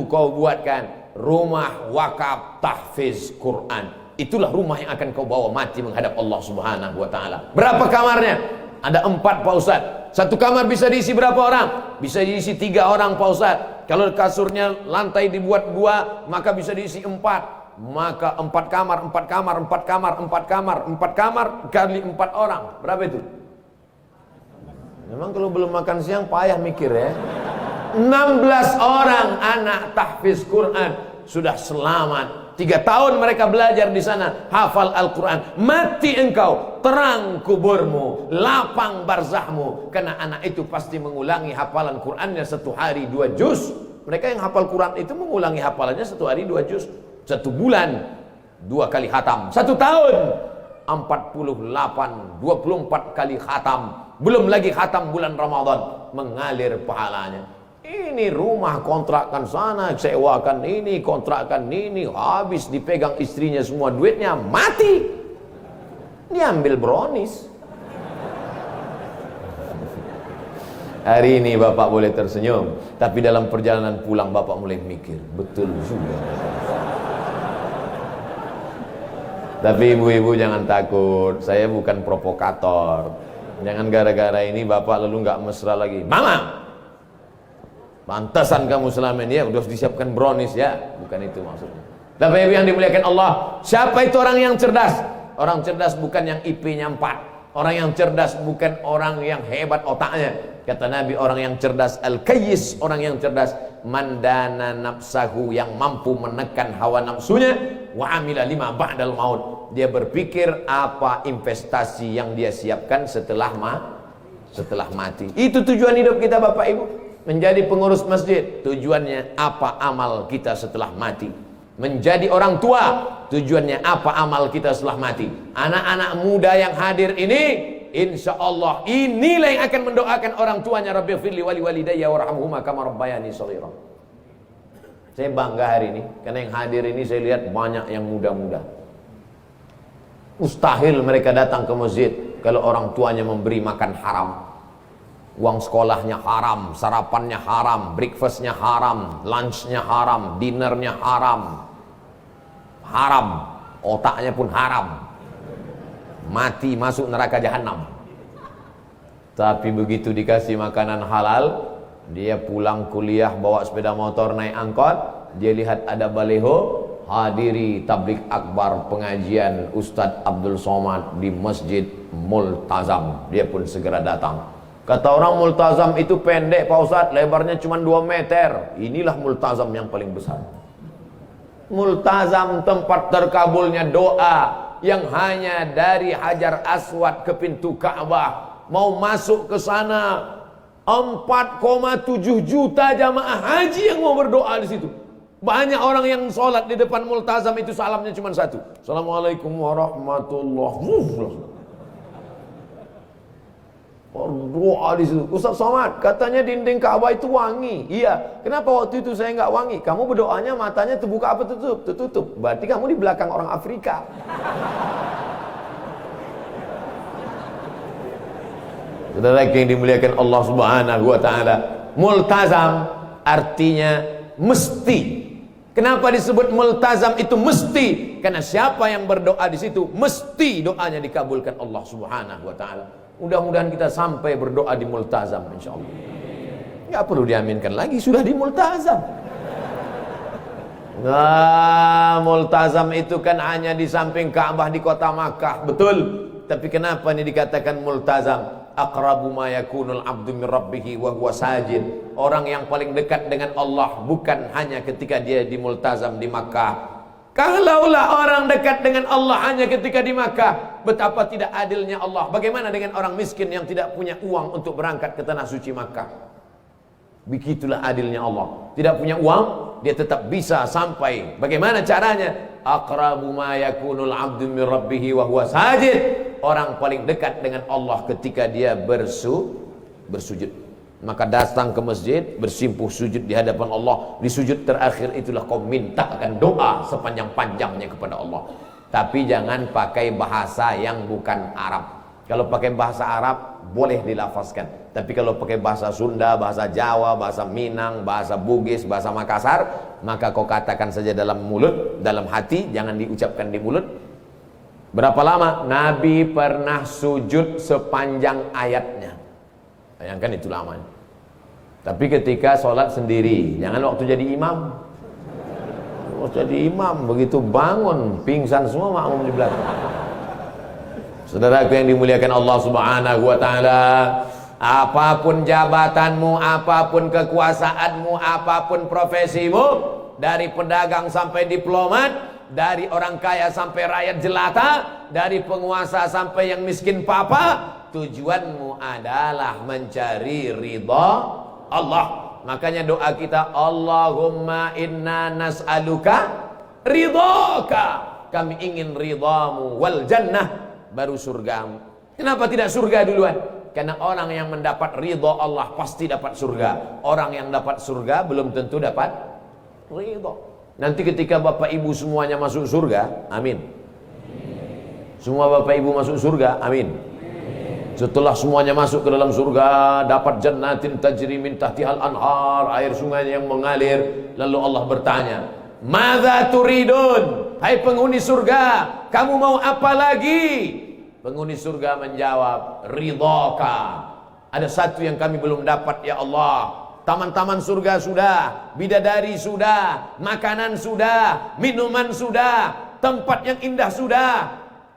kau buatkan rumah wakaf tahfiz Quran. Itulah rumah yang akan kau bawa mati menghadap Allah Subhanahu wa taala. Berapa kamarnya? Ada 4, Pak Ustadz. 1 kamar bisa diisi berapa orang? Bisa diisi 3 orang, Pak Ustadz. Kalau kasurnya lantai dibuat 2, maka bisa diisi 4. Maka 4 kamar, 4 kamar, 4 kamar, 4 kamar, 4 kamar kali 4 orang. Berapa itu? Memang kalau belum makan siang payah mikir ya. 16 orang anak tahfiz Quran sudah selamat. 3 tahun mereka belajar di sana, hafal Al-Quran. Mati engkau, terang kuburmu, lapang barzahmu. Karena anak itu pasti mengulangi hafalan Qurannya 1 hari 2 juz. Mereka yang hafal Quran itu mengulangi hafalannya 1 hari 2 juz. 1 bulan 2 kali khatam. 1 tahun 48, 24 kali khatam. Belum lagi khatam bulan Ramadan, mengalir pahalanya. Ini rumah kontrakkan sana, sewakan ini, kontrakkan ini, habis dipegang istrinya semua duitnya, mati. Diambil brownies. Hari ini Bapak boleh tersenyum, tapi dalam perjalanan pulang Bapak mulai mikir, betul juga. Tapi ibu-ibu jangan takut, saya bukan provokator. Jangan gara-gara ini Bapak lalu nggak mesra lagi. Mama, pantasan kamu selama ini ya udah disiapkan brownies ya, bukan itu maksudnya. Tapi yang dimuliakan Allah, siapa itu orang yang cerdas? Orang cerdas bukan yang IP-nya 4. Orang yang cerdas bukan orang yang hebat otaknya. Kata Nabi, orang yang cerdas al-kayyis, orang yang cerdas mandana nafsahu, yang mampu menekan hawa nafsunya, wa amila lima ba'dal maut. Dia berpikir apa investasi yang dia siapkan setelah mati. Itu tujuan hidup kita Bapak Ibu. Menjadi pengurus masjid, tujuannya apa amal kita setelah mati. Menjadi orang tua, tujuannya apa amal kita setelah mati. Anak-anak muda yang hadir ini, insya Allah inilah yang akan mendoakan orang tuanya, Rabbighfirli wali walidayya warhamhuma kama rabbayani shaghira. Saya bangga hari ini karena yang hadir ini saya lihat banyak yang muda-muda. Mustahil mereka datang ke masjid kalau orang tuanya memberi makan haram. Uang sekolahnya haram, sarapannya haram, breakfastnya haram, lunchnya haram, dinnernya haram. Haram, otaknya pun haram. Mati masuk neraka jahanam. Tapi begitu dikasih makanan halal, dia pulang kuliah bawa sepeda motor naik angkot, dia lihat ada baleho, hadiri tablik akbar pengajian Ustadz Abdul Somad di Masjid Multazam. Dia pun segera datang. Kata orang Multazam itu pendek Pak Ustadz, lebarnya cuma 2 meter. Inilah Multazam yang paling besar. Multazam tempat terkabulnya doa, yang hanya dari Hajar Aswad ke pintu Ka'bah. Mau masuk ke sana 4,7 juta jamaah haji yang mau berdoa di situ. Banyak orang yang sholat di depan multazam itu salamnya cuma satu. Assalamualaikum warahmatullahi wabarakatuh. Berdoa di situ. Ustaz Somad, katanya dinding Ka'bah itu wangi. Iya. Kenapa waktu itu saya nggak wangi? Kamu berdoanya matanya terbuka apa tutup? Tertutup. Berarti kamu di belakang orang Afrika. Saudara yang dimuliakan Allah Subhanahu wa taala, multazam artinya mesti. Kenapa disebut multazam itu mesti? Karena siapa yang berdoa di situ mesti doanya dikabulkan Allah Subhanahu wa taala. Mudah-mudahan kita sampai berdoa di multazam insyaallah. Enggak perlu diaminkan lagi, sudah di multazam. Nah, multazam itu kan hanya di samping Ka'bah di kota Makkah, betul. Tapi kenapa ini dikatakan multazam? Aqrabu ma yakunul abdu min rabbih wa huwa sajid. Orang yang paling dekat dengan Allah bukan hanya ketika dia di multazam di Makkah. Kalaulah orang dekat dengan Allah hanya ketika di Makkah, betapa tidak adilnya Allah. Bagaimana dengan orang miskin yang tidak punya uang untuk berangkat ke tanah suci Makkah? Begitulah adilnya Allah. Tidak punya uang, dia tetap bisa sampai. Bagaimana caranya? Aqrabu ma yakunul abdu min rabbih wa huwa sajid. Orang paling dekat dengan Allah ketika dia bersujud. Maka datang ke masjid, bersimpuh sujud di hadapan Allah. Di sujud terakhir itulah kau mintakan doa sepanjang-panjangnya kepada Allah. Tapi jangan pakai bahasa yang bukan Arab. Kalau pakai bahasa Arab boleh dilafazkan. Tapi kalau pakai bahasa Sunda, bahasa Jawa, bahasa Minang, bahasa Bugis, bahasa Makassar, maka kau katakan saja dalam mulut, dalam hati, jangan diucapkan di mulut. Berapa lama? Nabi pernah sujud sepanjang ayatnya. Bayangkan itu lamanya. Tapi ketika sholat sendiri, jangan waktu jadi imam. Waktu jadi imam, begitu bangun, pingsan semua makmum di belakang. Saudaraku yang dimuliakan Allah Subhanahu wa taala, apapun jabatanmu, apapun kekuasaanmu, apapun profesimu, dari pedagang sampai diplomat, dari orang kaya sampai rakyat jelata, dari penguasa sampai yang miskin papa, tujuanmu adalah mencari ridha Allah. Makanya doa kita, Allahumma inna nas'aluka ridhaka. Kami ingin ridhamu wal jannah, baru surgamu. Kenapa tidak surga duluan? Karena orang yang mendapat ridha Allah pasti dapat surga. Orang yang dapat surga belum tentu dapat ridha. Nanti ketika bapak ibu semuanya masuk surga, amin. Semua bapak ibu masuk surga, amin. Setelah semuanya masuk ke dalam surga, dapat jannatin tajri min tahtihal anhar, air sungai yang mengalir. Lalu Allah bertanya, madza turidun? Hai penghuni surga, kamu mau apa lagi? Penghuni surga menjawab, ridhaka. Ada satu yang kami belum dapat ya Allah. Taman-taman surga sudah, bidadari sudah, makanan sudah, minuman sudah, tempat yang indah sudah.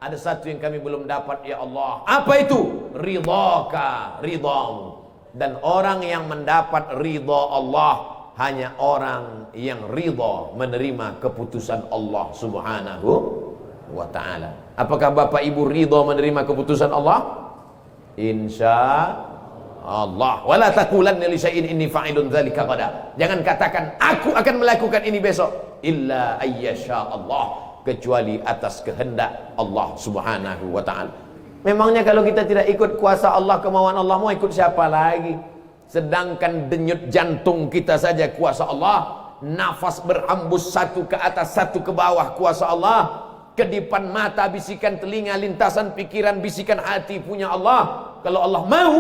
Ada satu yang kami belum dapat ya Allah. Apa itu? Ridhaka, ridhamu. Dan orang yang mendapat ridha Allah hanya orang yang ridha menerima keputusan Allah Subhanahu wa ta'ala. Apakah bapak ibu ridha menerima keputusan Allah? Insya Allah. Wala taqulanna li syai'in inni fa'ilun dzalika ghadan. Jangan katakan aku akan melakukan ini besok, illa ayyasha Allah, kecuali atas kehendak Allah Subhanahu wa ta'ala. Memangnya kalau kita tidak ikut kuasa Allah, kemauan Allah, mau ikut siapa lagi? Sedangkan denyut jantung kita saja kuasa Allah, nafas berhembus satu ke atas satu ke bawah kuasa Allah, kedipan mata, bisikan telinga, lintasan pikiran, bisikan hati punya Allah. Kalau Allah mau,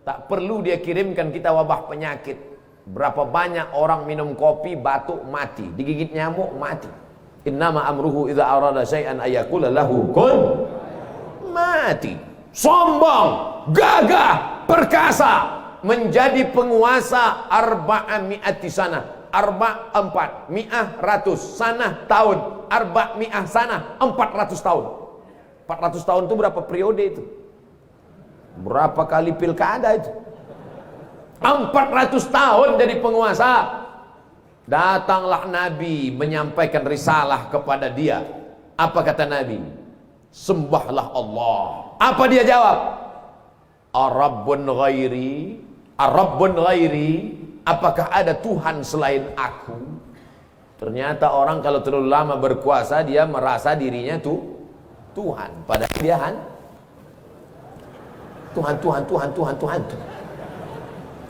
tak perlu dia kirimkan kita wabah penyakit. Berapa banyak orang minum kopi batuk mati, digigit nyamuk mati. Innama amruhu idza arada syai'an ayaqula lahu kun, mati. Sombong, gagah, perkasa, menjadi penguasa arba'ami'ati sana. Arba 4, mi'ah ratus, sanah tahun, arba mi'ah sanah 400 tahun. 400 tahun itu berapa periode itu? Berapa kali pilkada itu? 400 tahun jadi penguasa. Datanglah Nabi menyampaikan risalah kepada dia. Apa kata Nabi? Sembahlah Allah. Apa dia jawab? Arabbun ghairi Ar-Rabbun ghairi, apakah ada Tuhan selain aku? Ternyata orang kalau terlalu lama berkuasa, dia merasa dirinya Tuhan. Padahal dia Tuhan.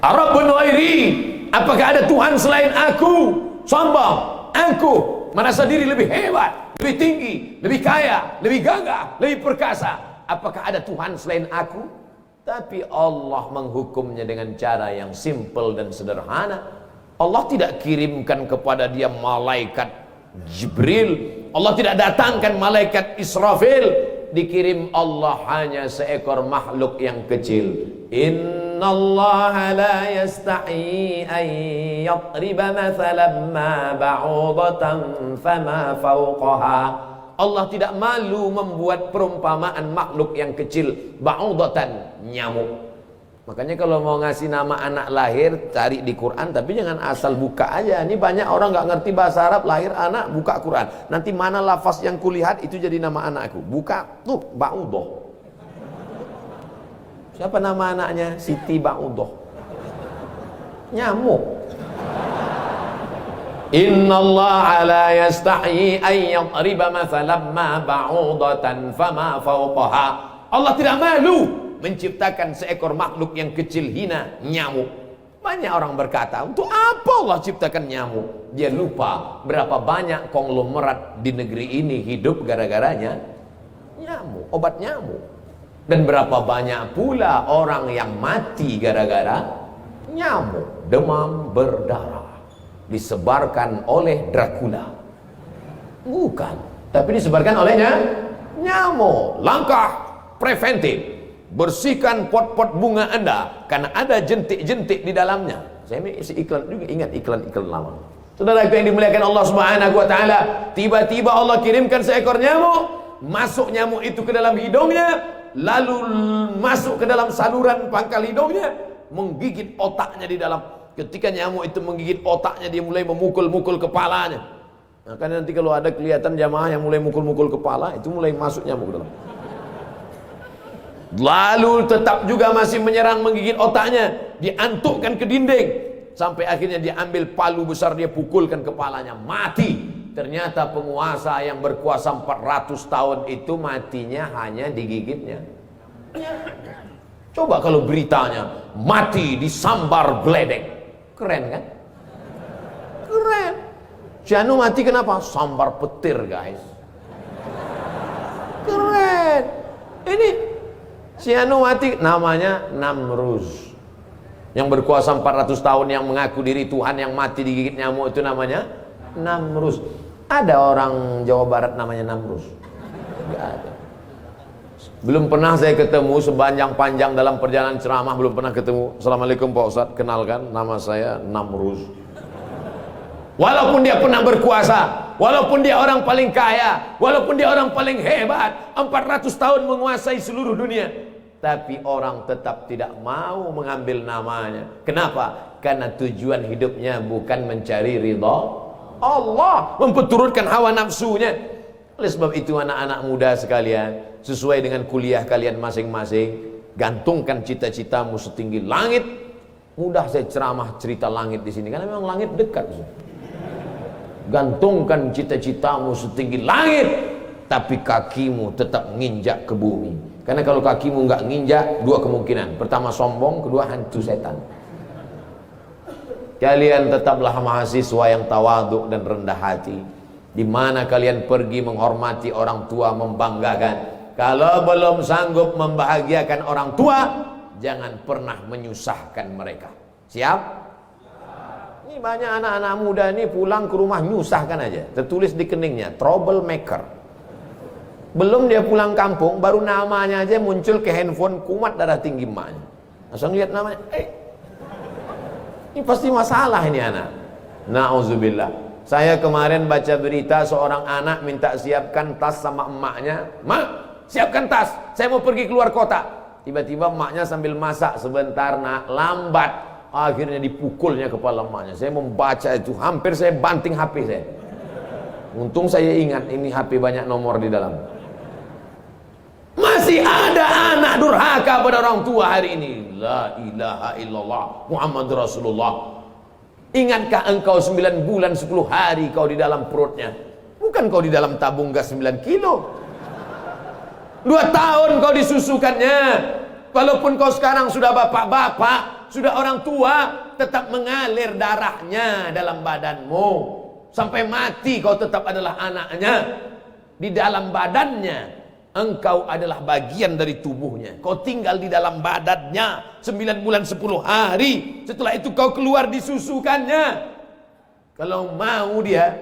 Ar-Rabbun ghairi, apakah ada Tuhan selain aku? Sombong, angkuh, merasa diri lebih hebat, lebih tinggi, lebih kaya, lebih gagah, lebih perkasa. Apakah ada Tuhan selain aku? Tapi Allah menghukumnya dengan cara yang simple dan sederhana. Allah tidak kirimkan kepada dia malaikat Jibril. Allah tidak datangkan malaikat Israfil. Dikirim Allah hanya seekor makhluk yang kecil. Innallaha la yastahi an yadriba mathalan ma ba'udatan fama fawqaha. Allah tidak malu membuat perumpamaan makhluk yang kecil, ba'udatan, nyamuk. Makanya kalau mau ngasih nama anak lahir, cari di Quran, tapi jangan asal buka aja. Ini banyak orang nggak ngerti bahasa Arab, lahir anak, buka Quran. Nanti mana lafaz yang kulihat, itu jadi nama anakku. Buka, tuh, Ba'udoh. Siapa nama anaknya? Siti Ba'udoh. Nyamuk. Innallaha la yastahi an yadriba mathalan ma ba'udatan fama fawqaha. Allah tidak malu menciptakan seekor makhluk yang kecil hina, nyamuk. Banyak orang berkata, untuk apa Allah ciptakan nyamuk? Dia lupa berapa banyak konglomerat di negeri ini hidup gara-garanya nyamuk, obat nyamuk. Dan berapa banyak pula orang yang mati gara-gara nyamuk, demam berdarah, disebarkan oleh Dracula. Bukan, tapi disebarkan olehnya nyamuk. Langkah preventif, bersihkan pot-pot bunga Anda karena ada jentik-jentik di dalamnya. Saya isi iklan juga, ingat iklan-iklan lama. Saudara yang dimuliakan Allah Subhanahu wa taala, tiba-tiba Allah kirimkan seekor nyamuk, masuk nyamuk itu ke dalam hidungnya, lalu masuk ke dalam saluran pangkal hidungnya, menggigit otaknya di dalam. Ketika nyamuk itu menggigit otaknya, dia mulai memukul-mukul kepalanya. Makanya nanti kalau ada kelihatan jamaah yang mulai mukul-mukul kepala, itu mulai masuk nyamuk ke dalam. Lalu tetap juga masih menyerang, menggigit otaknya, diantukkan ke dinding, sampai akhirnya dia ambil palu besar, dia pukulkan kepalanya, mati. Ternyata penguasa yang berkuasa 400 tahun itu matinya hanya digigitnya. Coba kalau beritanya mati disambar geledek, keren kan? Keren. Si Anu mati kenapa? Sambar petir, guys. Keren. Ini si Anu mati namanya Namruz. Yang berkuasa 400 tahun, yang mengaku diri Tuhan, yang mati digigit nyamuk, itu namanya Namruz. Ada orang Jawa Barat namanya Namruz? Enggak ada. Belum pernah saya ketemu sepanjang-panjang dalam perjalanan ceramah, belum pernah ketemu. Assalamualaikum Pak Ustadz, kenalkan nama saya Namruz. Walaupun dia pernah berkuasa, walaupun dia orang paling kaya, walaupun dia orang paling hebat, 400 tahun menguasai seluruh dunia, tapi orang tetap tidak mau mengambil namanya. Kenapa? Karena tujuan hidupnya bukan mencari ridha Allah, memperturutkan hawa nafsunya. Oleh sebab itu anak-anak muda sekalian, sesuai dengan kuliah kalian masing-masing, gantungkan cita-citamu setinggi langit. Mudah saya ceramah cerita langit di sini karena memang langit dekat. Gantungkan cita-citamu setinggi langit, tapi kakimu tetap nginjak ke bumi. Karena kalau kakimu nggak nginjak, dua kemungkinan: pertama sombong, kedua hantu setan. Kalian tetaplah mahasiswa yang tawaduk dan rendah hati. Di mana kalian pergi menghormati orang tua, membanggakan. Kalau belum sanggup membahagiakan orang tua, jangan pernah menyusahkan mereka. Siap? Ini banyak anak-anak muda ini pulang ke rumah nyusahkan aja. Tertulis di keningnya, troublemaker. Belum dia pulang kampung, baru namanya aja muncul ke handphone, kumat darah tinggi emaknya. Langsung lihat namanya, ini pasti masalah ini anak. Na'udzubillah. Saya kemarin baca berita seorang anak minta siapkan tas sama emaknya. Mak, siapkan tas, saya mau pergi keluar kota. Tiba-tiba emaknya sambil masak sebentar, nak, lambat. Akhirnya dipukulnya kepala emaknya. Saya membaca itu, hampir saya banting HP saya. Untung saya ingat ini HP banyak nomor di dalam. Masih ada anak durhaka pada orang tua hari ini. La ilaha illallah Muhammad Rasulullah. Ingatkah engkau 9 bulan 10 hari kau di dalam perutnya? Bukan kau di dalam tabung gas 9 kilo. 2 tahun kau disusukannya. Walaupun kau sekarang sudah bapak-bapak, sudah orang tua, tetap mengalir darahnya dalam badanmu. Sampai mati kau tetap adalah anaknya. Di dalam badannya engkau adalah bagian dari tubuhnya. Kau tinggal di dalam badannya 9 bulan 10 hari. Setelah itu kau keluar disusukannya. Kalau mau dia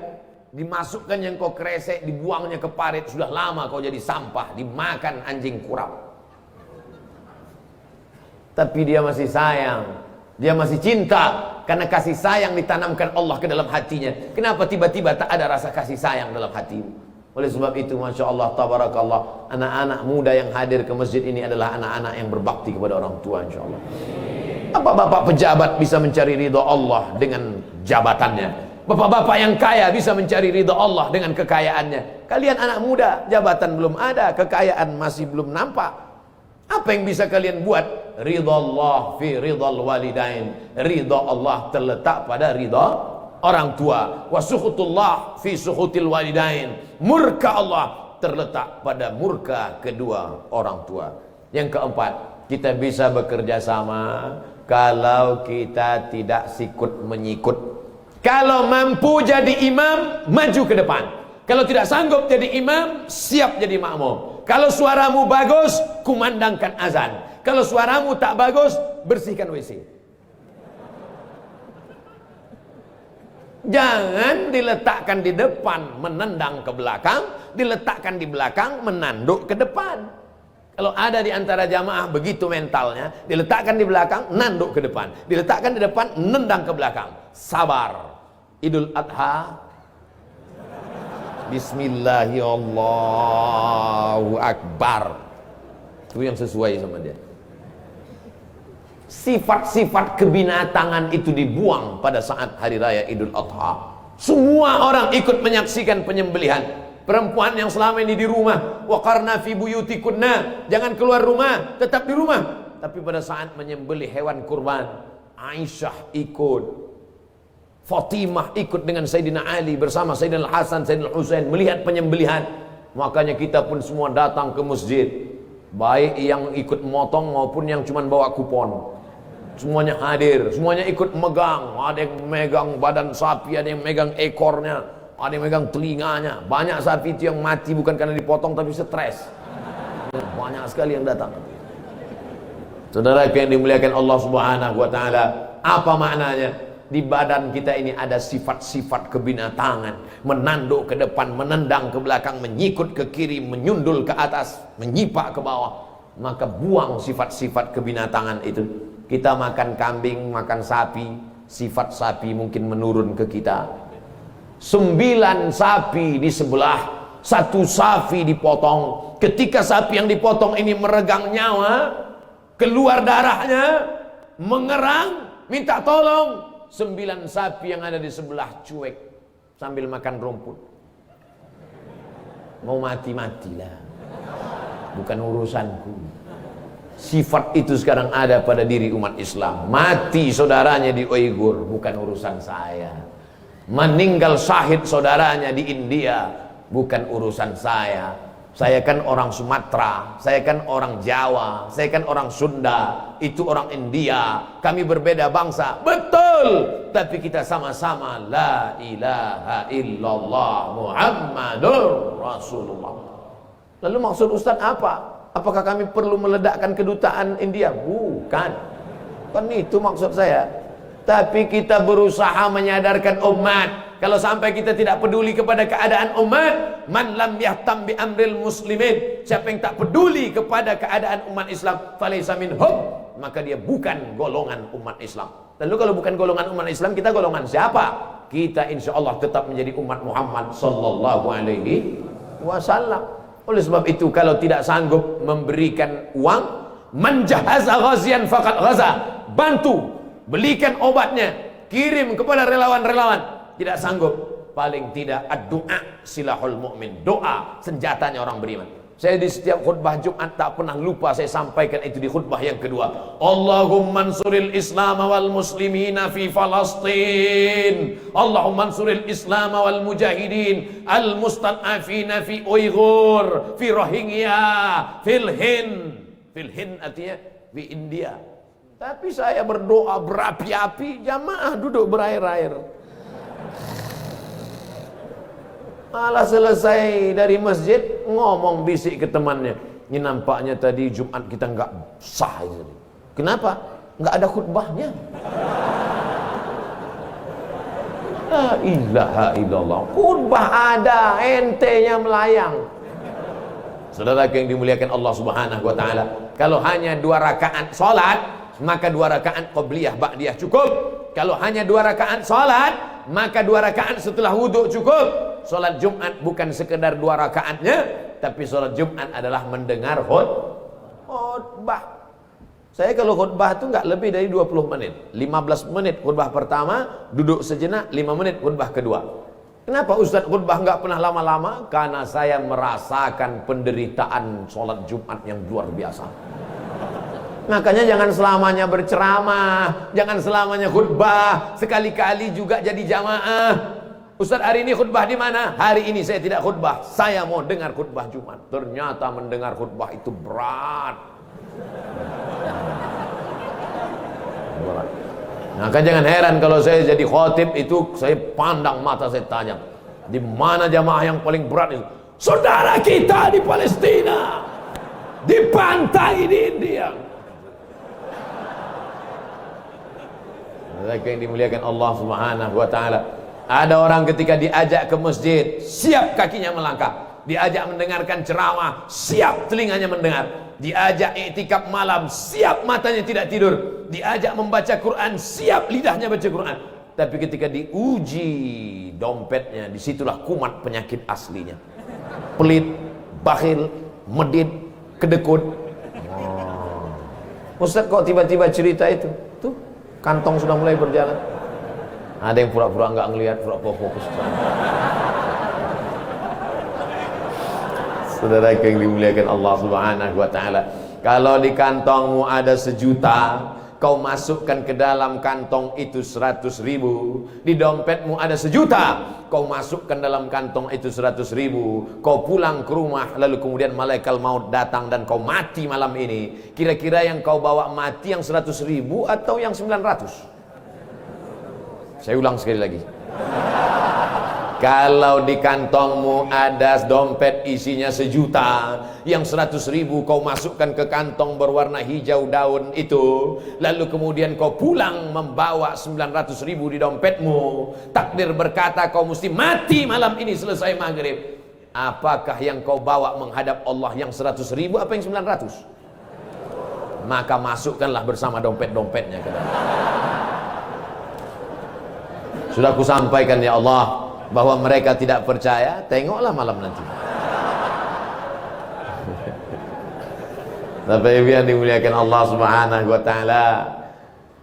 dimasukkan yang kau kresek, dibuangnya ke parit, sudah lama kau jadi sampah, dimakan anjing kurap. Tapi dia masih sayang, dia masih cinta, karena kasih sayang ditanamkan Allah ke dalam hatinya. Kenapa tiba-tiba tak ada rasa kasih sayang dalam hatimu? Oleh sebab itu, Masya Allah, tabarakallah, anak-anak muda yang hadir ke masjid ini adalah anak-anak yang berbakti kepada orang tua, Insya Allah. Apa bapak pejabat bisa mencari ridha Allah dengan jabatannya? Bapak-bapak yang kaya bisa mencari ridha Allah dengan kekayaannya. Kalian anak muda, jabatan belum ada, kekayaan masih belum nampak. Apa yang bisa kalian buat? Ridha Allah fi ridhal walidain. Ridha Allah terletak pada ridha orang tua. Wa sukhutullah fi sukhutil walidain. Murka Allah terletak pada murka kedua orang tua. Yang keempat, kita bisa bekerja sama kalau kita tidak sikut menyikut. Kalau mampu jadi imam, maju ke depan. Kalau tidak sanggup jadi imam, siap jadi makmum. Kalau suaramu bagus, kumandangkan azan. Kalau suaramu tak bagus, bersihkan WC. Jangan diletakkan di depan, menendang ke belakang. Diletakkan di belakang, menanduk ke depan. Kalau ada di antara jamaah begitu mentalnya, diletakkan di belakang, nanduk ke depan. Diletakkan di depan, nendang ke belakang. Sabar. Idul Adha, Bismillahirrahmanirrahim, Allahu Akbar. Itu yang sesuai sama dia. Sifat-sifat kebinatangan itu dibuang pada saat hari raya Idul Adha. Semua orang ikut menyaksikan penyembelihan. Perempuan yang selama ini di rumah, waqarna fi buyutikunna, jangan keluar rumah, tetap di rumah. Tapi pada saat menyembelih hewan kurban, Aisyah ikut, Fatimah ikut dengan Sayyidina Ali bersama Sayyidina Hasan, Sayyidina Husain melihat penyembelihan. Makanya kita pun semua datang ke masjid, baik yang ikut motong maupun yang cuma bawa kupon. Semuanya hadir, semuanya ikut megang. Ada yang megang badan sapi, ada yang megang ekornya, ada yang megang telinganya. Banyak sapi itu yang mati bukan karena dipotong tapi stres. Banyak sekali yang datang. Saudara yang dimuliakan Allah Subhanahu wa taala, apa maknanya? Di badan kita ini ada sifat-sifat kebinatangan. Menanduk ke depan, menendang ke belakang, menyikut ke kiri, menyundul ke atas, menyipak ke bawah. Maka buang sifat-sifat kebinatangan itu. Kita makan kambing, makan sapi, sifat sapi mungkin menurun ke kita. 9 sapi di sebelah, 1 sapi dipotong. Ketika sapi yang dipotong ini meregang nyawa, keluar darahnya, mengerang, minta tolong. 9 sapi yang ada di sebelah cuek sambil makan rumput. Mau mati-matilah, bukan urusanku. Sifat itu sekarang ada pada diri umat Islam. Mati saudaranya di Uighur, bukan urusan saya. Meninggal syahid saudaranya di India, bukan urusan saya. Saya kan orang Sumatera, saya kan orang Jawa, saya kan orang Sunda, itu orang India. Kami berbeda bangsa, betul. Tapi kita sama-sama la ilaha illallah Muhammadur Rasulullah. Lalu maksud Ustaz apa? Apakah kami perlu meledakkan kedutaan India? Bukan. Kan itu maksud saya. Tapi kita berusaha menyadarkan umat. Kalau sampai kita tidak peduli kepada keadaan umat, man lam yahtam bi amril muslimin, siapa yang tak peduli kepada keadaan umat Islam, falaysa minhum, maka dia bukan golongan umat Islam. Lalu kalau bukan golongan umat Islam, kita golongan siapa? Kita insya Allah tetap menjadi umat Muhammad sallallahu alaihi wasallam. Oleh sebab itu, kalau tidak sanggup memberikan uang, man jahaza ghazian faqad ghaza, bantu, belikan obatnya, kirim kepada relawan-relawan. Tidak sanggup, paling tidak ad-du'a silahul mu'min, doa senjatanya orang beriman. Saya di setiap khutbah Jumat tak pernah lupa saya sampaikan itu di khutbah yang kedua. Allahumma ansuril Islam wal muslimina fi Falastin. Allahumma ansuril Islam wal mujahidin al mustad'afina fi Uyghur, fi Rohingya, fil Hind. Fil Hind artinya di India. Tapi saya berdoa berapi-api, jamaah duduk berair-air. Malah selesai dari masjid ngomong bisik ke temannya, ini nampaknya tadi Jumat kita nggak sah ini. Kenapa? Nggak ada khutbahnya. La ilaha illallah. Khutbah ada, entenya melayang. Saudara yang dimuliakan Allah Subhanahu wa taala, kalau hanya 2 rakaat salat, maka 2 rakaat qabliyah ba'diyah cukup. Kalau hanya 2 rakaat salat, maka 2 rakaat setelah wudhu cukup. Salat Jumat bukan sekedar 2 rakaatnya, tapi salat Jumat adalah mendengar khutbah. Saya kalau khutbah itu nggak lebih dari 20 menit. 15 menit khutbah pertama, duduk sejenak, 5 menit khutbah kedua. Kenapa Ustaz khutbah nggak pernah lama-lama? Karena saya merasakan penderitaan salat Jumat yang luar biasa. Makanya jangan selamanya berceramah, jangan selamanya khutbah, sekali-kali juga jadi jamaah. Ustaz hari ini khutbah di mana? Hari ini saya tidak khutbah, saya mau dengar khutbah Jumat. Ternyata mendengar khutbah itu berat. Maka jangan heran kalau saya jadi khotib itu saya pandang mata saya tajam. Di mana jamaah yang paling berat itu? Saudara kita di Palestina, di pantai di India. Yang dimuliakan Allah Subhanahu wa taala. Ada orang ketika diajak ke masjid, siap kakinya melangkah. Diajak mendengarkan ceramah, siap telinganya mendengar. Diajak iktikaf malam, siap matanya tidak tidur. Diajak membaca Quran, siap lidahnya baca Quran. Tapi ketika diuji dompetnya, disitulah kumat penyakit aslinya. Pelit, bakhil, medit, kedekut. Ustaz kok tiba-tiba cerita itu? Tuh, kantong sudah mulai berjalan. Ada yang pura-pura nggak ngelihat, pura-pura fokus. Saudara yang dimuliakan Allah Subhanahu wa taala, kalau di kantongmu ada 1 juta, kau masukkan ke dalam kantong itu 100.000. Di dompetmu ada 1 juta, kau masukkan dalam kantong itu 100.000. Kau pulang ke rumah, lalu kemudian malaikat maut datang dan kau mati malam ini. Kira-kira yang kau bawa mati yang 100.000 atau yang 900? Saya ulang sekali lagi. Kalau di kantongmu ada dompet isinya 1 juta, yang 100.000 kau masukkan ke kantong berwarna hijau daun itu, lalu kemudian kau pulang membawa 900.000 di dompetmu. Takdir berkata kau mesti mati malam ini selesai maghrib. Apakah yang kau bawa menghadap Allah, yang 100.000 apa yang 900? Maka masukkanlah bersama dompet-dompetnya ke dalam. Sudah aku sampaikan ya Allah, bahwa mereka tidak percaya. Tengoklah malam nanti. Bapak Ibu yang dimuliakan Allah Subhanahu wa taala,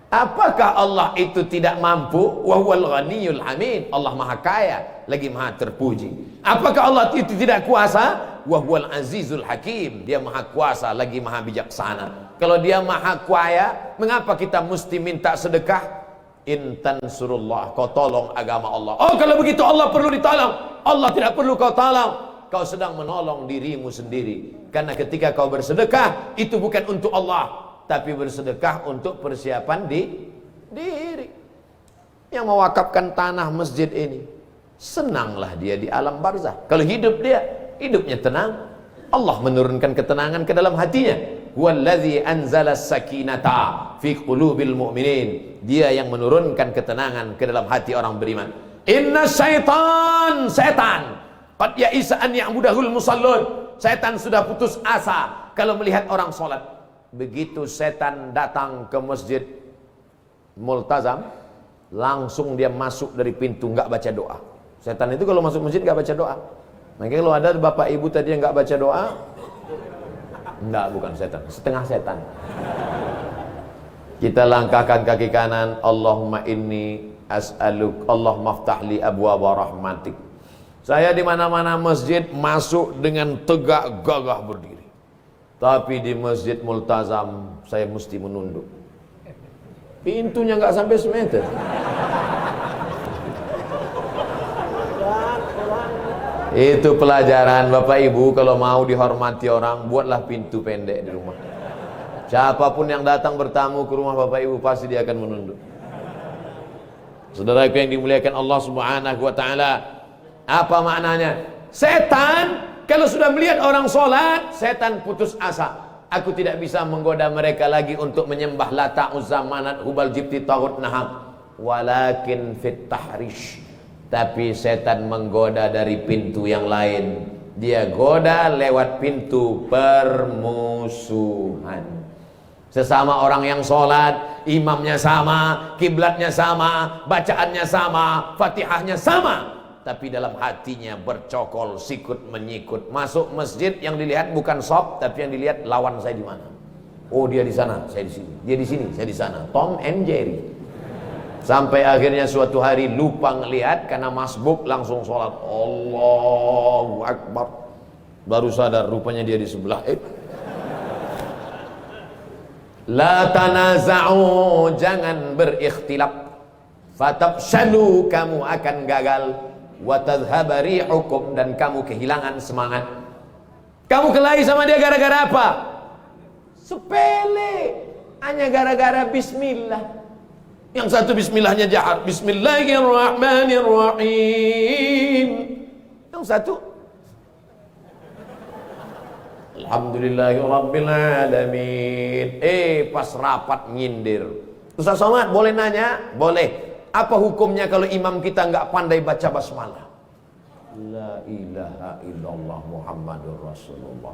apakah Allah itu tidak mampu? Wa huwal ghaniyul hamid. Allah Maha Kaya lagi Maha terpuji. Apakah Allah itu tidak kuasa? Wa huwal azizul hakim. Dia Maha kuasa lagi Maha bijaksana. Kalau Dia Maha kaya, mengapa kita mesti minta sedekah? Intan surullah, kau tolong agama Allah. Oh, kalau begitu Allah perlu ditolong. Allah tidak perlu kau tolong. Kau sedang menolong dirimu sendiri. Karena ketika kau bersedekah, itu bukan untuk Allah, tapi bersedekah untuk persiapan diri. Yang mewakafkan tanah masjid ini, senanglah dia di alam barzah. Kalau hidup dia, hidupnya tenang. Allah menurunkan ketenangan ke dalam hatinya. Wallazi anzala sakinata fi qulubil mu'minin. Dia yang menurunkan ketenangan ke dalam hati orang beriman. Inna setan qad ya'isa an ya'budahul musallun. Setan sudah putus asa kalau melihat orang sholat. Begitu setan datang ke masjid Multazam, langsung dia masuk dari pintu, nggak baca doa. Setan itu kalau masuk masjid nggak baca doa. Makanya kalau ada bapak ibu tadi yang nggak baca doa, enggak, bukan setan, setengah setan. Kita langkahkan kaki kanan. Allahumma inni as'aluk, Allahumma aftahli abwaaba rahmatik. Saya di mana-mana masjid masuk dengan tegak gagah berdiri. Tapi di Masjid Multazam saya mesti menunduk. Pintunya nggak sampai semeter. Itu pelajaran Bapak Ibu, kalau mau dihormati orang, buatlah pintu pendek di rumah. Siapapun yang datang bertamu ke rumah Bapak Ibu pasti dia akan menunduk. Saudaraku yang dimuliakan Allah Subhanahu wa taala, apa maknanya? Setan kalau sudah melihat orang sholat, setan putus asa. Aku tidak bisa menggoda mereka lagi untuk menyembah Lata, Uzza, Manat, Hubal, Jibti, Taghut, Naham. Walakin fit tahrish. Tapi setan menggoda dari pintu yang lain. Dia goda lewat pintu permusuhan. Sesama orang yang sholat, imamnya sama, kiblatnya sama, bacaannya sama, fatihahnya sama, tapi dalam hatinya bercokol, sikut menyikut. Masuk masjid yang dilihat bukan shop, tapi yang dilihat lawan saya di mana. Oh, dia di sana, saya di sini. Dia di sini, saya di sana. Tom and Jerry. Sampai akhirnya suatu hari lupa ngelihat karena masbuk, langsung sholat. Allahu Akbar. Baru sadar rupanya dia di sebelah. La tanaza'u, jangan berikhtilaf. Fatabshalu, kamu akan gagal. Wa tadhhaba rihukum, dan kamu kehilangan semangat. Kamu kelahi sama dia gara-gara apa? Sepele, hanya gara-gara bismillah. Yang satu bismillahnya jahar, bismillahirrahmanirrahim. Yang satu alhamdulillahirrabbilalamin. Pas rapat nyindir. Ustaz Somad boleh nanya? Boleh. Apa hukumnya kalau imam kita nggak pandai baca basmalah? La ilaha illallah Muhammadur Rasulullah.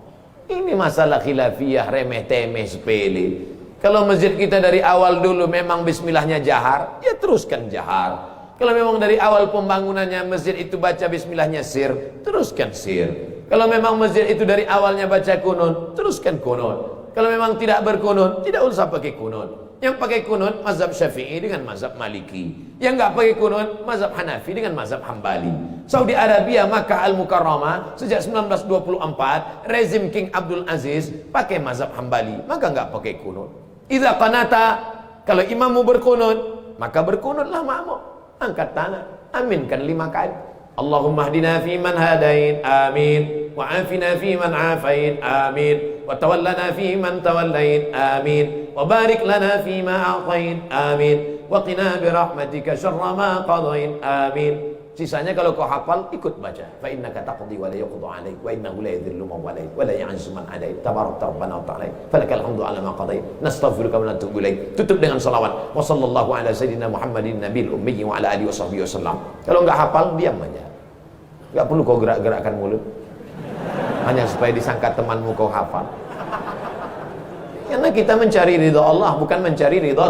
Ini masalah khilafiyah, remeh-temeh, sepele. Kalau masjid kita dari awal dulu memang bismillahnya jahar, ya teruskan jahar. Kalau memang dari awal pembangunannya masjid itu baca bismillahnya sir, teruskan sir. Kalau memang masjid itu dari awalnya baca kunut, teruskan kunut. Kalau memang tidak berkunut, tidak usah pakai kunut. Yang pakai kunut mazhab Syafi'i dengan mazhab Maliki. Yang nggak pakai kunut mazhab Hanafi dengan mazhab Hambali. Saudi Arabia, Makkah Al-Mukarramah sejak 1924 rezim King Abdul Aziz pakai mazhab Hambali, maka nggak pakai kunut. Idza qanata, kalau imammu berkunut, maka berkunutlah makmum. Angkat tangan, aminkan 5 kali. Allahumma hdina fi man hadain, amin. Wa afina fi man afain, amin. Wa tawallana fi man tawallain, amin. Wa barik lana fi ma a'tain, amin. Wa qina bi rahmatika syarra ma qadain, amin. Sisanya kalau kau hafal ikut baca. Fa innaka taqdi wa la yuqda 'alaik wa innahu la yadhillu man walait wa la ya'izzu man adait. Tabarakta rabbana wa ta'ala. Falakal hamdu 'ala ma qadait. Nastaghfiruka wa natubu ilaik. Tutup dengan salawat. Wa sallallahu ala sayyidina Muhammadin nabiyil ummi wa ala alihi washabbihi wasallam. Kalau enggak hafal diam aja. Enggak perlu kau gerak-gerakkan mulut. Hanya supaya disangka temanmu kau hafal. Karena kita mencari ridha Allah, bukan mencari ridha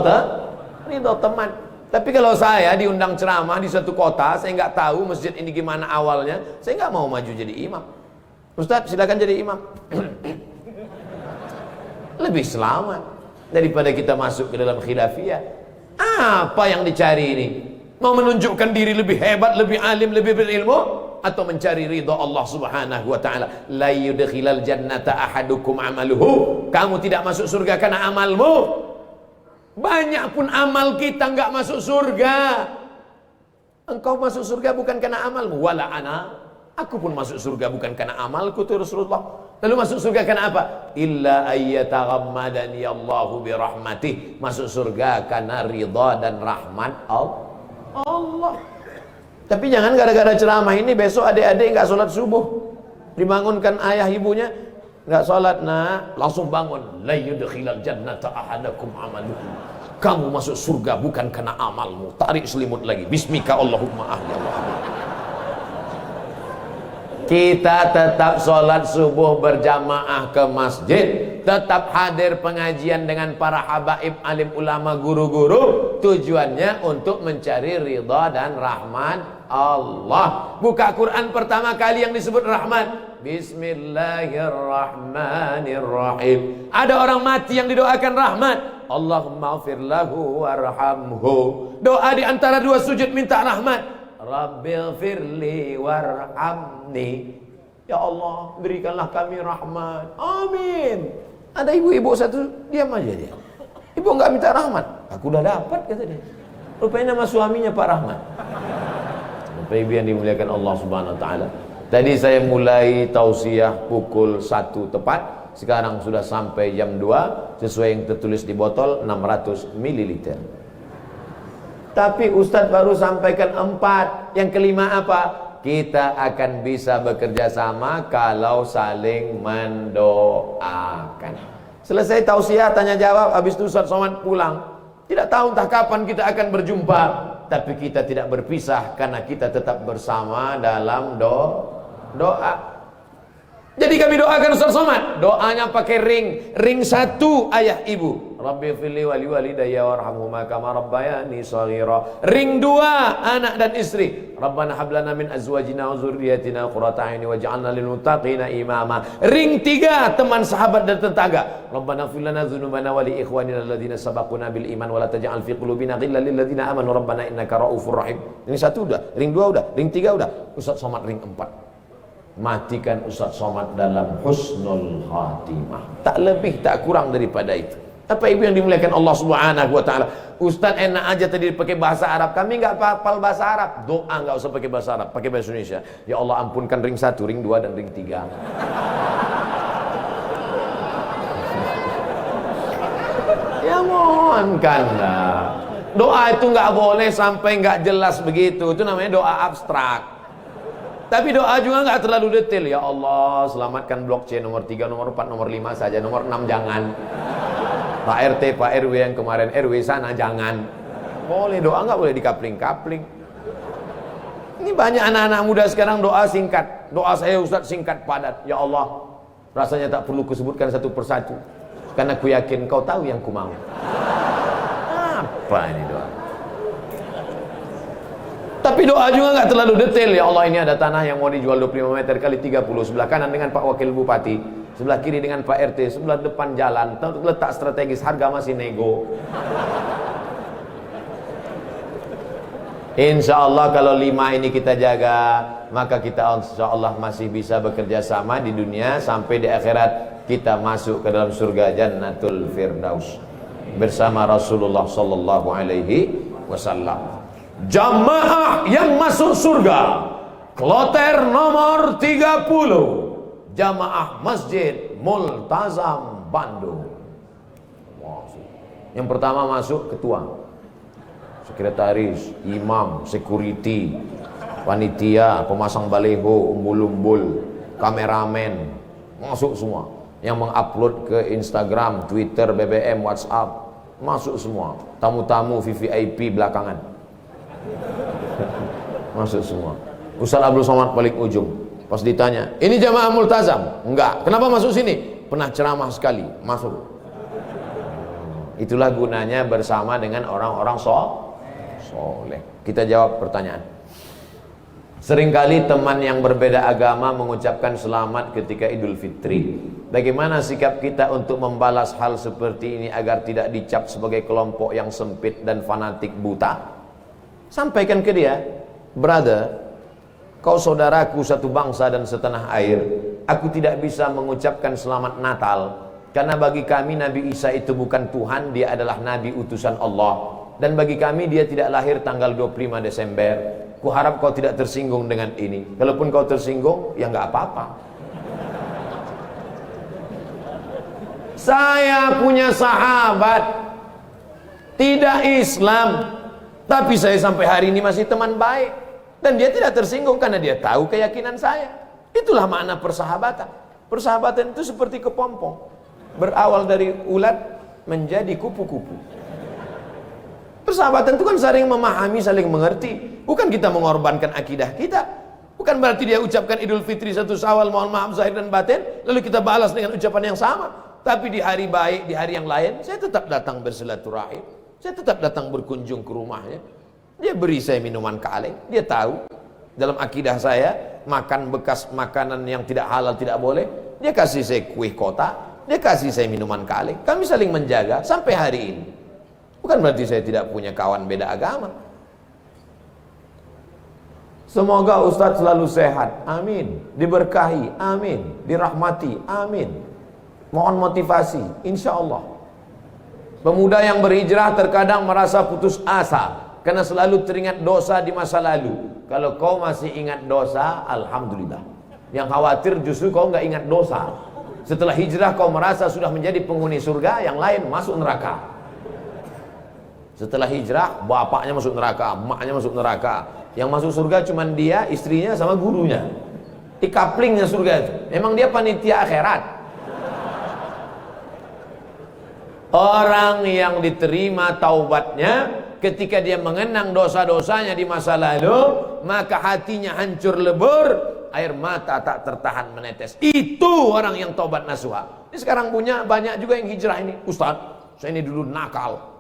teman. Tapi kalau saya diundang ceramah di suatu kota, saya nggak tahu masjid ini gimana awalnya, saya nggak mau maju jadi imam. Ustaz, silakan jadi imam. Lebih selamat daripada kita masuk ke dalam khilafiyah. Apa yang dicari ini? Mau menunjukkan diri lebih hebat, lebih alim, lebih berilmu, atau mencari ridha Allah Subhanahu wa taala? La yudkhilal jannata ahadukum amaluhu. Kamu tidak masuk surga karena amalmu. Banyak pun amal kita nggak masuk surga. Engkau masuk surga bukan karena amalmu. Wala ana, aku pun masuk surga bukan karena amalku, tuh Rasulullah. Lalu masuk surga karena apa? Illa ayyataghammadani Allahu bi rahmatih. Masuk surga karena ridha dan rahmat Allah. Tapi jangan gara-gara ceramah ini besok adik-adik nggak sholat subuh, dibangunkan ayah ibunya, nggak sholat, nak, langsung bangun. La yudkhilal jannata ahadakum amaluhu. Kamu masuk surga bukan karena amalmu. Tarik selimut lagi. Bismika Allahumma ahya Allah. Kita tetap sholat subuh berjamaah ke masjid, tetap hadir pengajian dengan para habaib, alim ulama, guru-guru. Tujuannya untuk mencari ridha dan rahmat Allah. Buka Quran pertama kali yang disebut rahmat, Bismillahirrahmanirrahim. Ada orang mati yang didoakan rahmat, Allahumma ghfir lahu warhamhu. Doa di antara dua sujud minta rahmat, Rabbil firli warhamni. Ya Allah, berikanlah kami rahmat. Amin. Ada ibu-ibu satu diam aja dia. Ibu nggak minta rahmat. Aku udah dapat, kata dia. Rupanya nama suaminya Pak Rahmat. Bapak Ibu yang dimuliakan Allah Subhanahu wa taala. Tadi saya mulai tausiah pukul 1 tepat. Sekarang sudah sampai jam 2 sesuai yang tertulis di botol 600 ml. Tapi Ustadz baru sampaikan 4. Yang kelima apa? Kita akan bisa bekerja sama kalau saling mendoakan. Selesai tausiah tanya jawab, habis itu Ustadz Somad pulang. Tidak tahu entah kapan kita akan berjumpa, tapi kita tidak berpisah karena kita tetap bersama dalam doa. Jadi kami doakan Ustaz Somad, doanya pakai ring 1 ayah ibu. Rabbi firli wali walidayya warhamhuma kama rabbayani shaghira. Ring 2 anak dan istri. Rabbana hab lana min azwajina wa dzurriyyatina qurrata a'yun waj'alna lil muttaqina imama. Ring 3 teman sahabat dan tetangga. Rabbana ighfir lana dzunubana wa li ikhwanina alladzina sabaquna bil iman wa la taj'al fi qulubina ghillan lil ladzina amanu rabbana innaka raufur rahim. Ring 1 udah, ring 2 udah, ring 3 udah. Ustaz Somad ring 4. Matikan Ustaz Somad dalam husnul khatimah. Tak lebih tak kurang daripada itu. Apa ibu yang dimuliakan Allah Subhanahu wa taala? Ustaz enak aja tadi pakai bahasa Arab. Kami enggak hafal bahasa Arab. Doa enggak usah pakai bahasa Arab, pakai bahasa Indonesia. Ya Allah ampunkan ring 1, ring 2 dan ring 3. Ya mohonkanlah. Doa itu enggak boleh sampai enggak jelas begitu. Itu namanya doa abstrak. Tapi doa juga nggak terlalu detail. Ya Allah, selamatkan blok C nomor 3, nomor 4, nomor 5 saja, nomor 6 jangan. Pak RT, Pak RW yang kemarin RW sana jangan. Boleh doa, nggak boleh dikapling-kapling. Ini banyak anak-anak muda sekarang doa singkat. Doa saya Ustaz singkat padat. Ya Allah, rasanya tak perlu kusebutkan satu persatu, karena ku yakin kau tahu yang ku mau. Apa ini doa? Tapi doa juga nggak terlalu detail. Ya Allah, ini ada tanah yang mau dijual 25 meter kali 30. Sebelah kanan dengan Pak Wakil Bupati, sebelah kiri dengan Pak RT, sebelah depan jalan, letak strategis, harga masih nego. Insya Allah kalau 5 ini kita jaga, maka kita insya Allah masih bisa bekerja sama di dunia, sampai di akhirat kita masuk ke dalam surga Jannatul Firdaus bersama Rasulullah sallallahu alaihi wasallam. Jamaah yang masuk surga, kloter nomor 30, jamaah Masjid Multazam Bandung. Yang pertama masuk ketua, sekretaris, imam, security, panitia, pemasang baleho, umbul-umbul, kameramen, masuk semua. Yang mengupload ke Instagram, Twitter, BBM, WhatsApp, masuk semua. Tamu-tamu VVIP belakangan masuk semua. Ustaz Abdul Somad paling ujung. Pas ditanya, ini jamaah multazam? Enggak. Kenapa masuk sini? Pernah ceramah sekali. Masuk. Itulah gunanya bersama dengan orang-orang soleh. Kita jawab pertanyaan. Seringkali teman yang berbeda agama mengucapkan selamat ketika Idul Fitri. Bagaimana sikap kita untuk membalas hal seperti ini agar tidak dicap sebagai kelompok yang sempit dan fanatik buta? Sampaikan ke dia, brother, kau saudaraku satu bangsa dan setanah air. Aku tidak bisa mengucapkan selamat Natal, karena bagi kami Nabi Isa itu bukan Tuhan, dia adalah Nabi utusan Allah. Dan bagi kami dia tidak lahir tanggal 25 Desember. Kuharap kau tidak tersinggung dengan ini. Kalaupun kau tersinggung, ya nggak apa-apa. Saya punya sahabat tidak Islam, tapi saya sampai hari ini masih teman baik. Dan dia tidak tersinggung karena dia tahu keyakinan saya. Itulah makna persahabatan. Persahabatan itu seperti kepompong, berawal dari ulat menjadi kupu-kupu. Persahabatan itu kan saling memahami, saling mengerti. Bukan kita mengorbankan akidah kita. Bukan berarti dia ucapkan Idul Fitri 1 Syawal, mohon maaf zahir dan batin, lalu kita balas dengan ucapan yang sama. Tapi di hari baik, di hari yang lain, saya tetap datang bersilaturahim. Saya tetap datang berkunjung ke rumahnya. Dia beri saya minuman kaleng. Dia tahu dalam akidah saya makan bekas makanan yang tidak halal tidak boleh. Dia kasih saya kue kotak, dia kasih saya minuman kaleng. Kami saling menjaga sampai hari ini. Bukan berarti saya tidak punya kawan beda agama. Semoga Ustadz selalu sehat, amin. Diberkahi, amin. Dirahmati, amin. Mohon motivasi, insya Allah. Pemuda yang berhijrah terkadang merasa putus asa karena selalu teringat dosa di masa lalu. Kalau kau masih ingat dosa, alhamdulillah. Yang khawatir justru kau nggak ingat dosa. Setelah hijrah kau merasa sudah menjadi penghuni surga, yang lain masuk neraka. Setelah hijrah, bapaknya masuk neraka, emaknya masuk neraka. Yang masuk surga cuma dia, istrinya sama gurunya. Dikaplingnya surga itu. Memang dia panitia akhirat. Orang yang diterima taubatnya ketika dia mengenang dosa-dosanya di masa lalu, maka hatinya hancur lebur, air mata tak tertahan menetes. Itu orang yang taubat nasuha. Ini sekarang punya banyak juga yang hijrah ini. Ustaz, saya ini dulu nakal.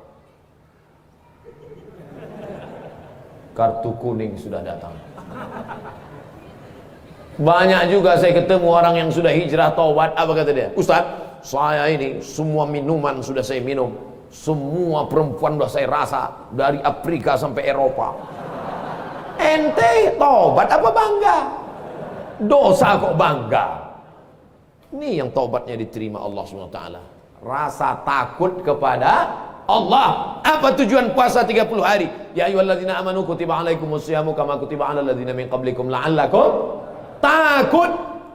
Kartu kuning sudah datang. Banyak juga saya ketemu orang yang sudah hijrah taubat. Apa kata dia? Ustaz, saya ini semua minuman sudah saya minum, semua perempuan sudah saya rasa, dari Afrika sampai Eropa. Ente taubat apa bangga? Dosa kok bangga? Ini yang taubatnya diterima Allah SWT. Rasa takut kepada Allah. Apa tujuan puasa 30 hari? Ya ayyuhalladzina amanu kutiba alaikumusyamu kama kutiba alal ladzina min qablikum la'allakum takut.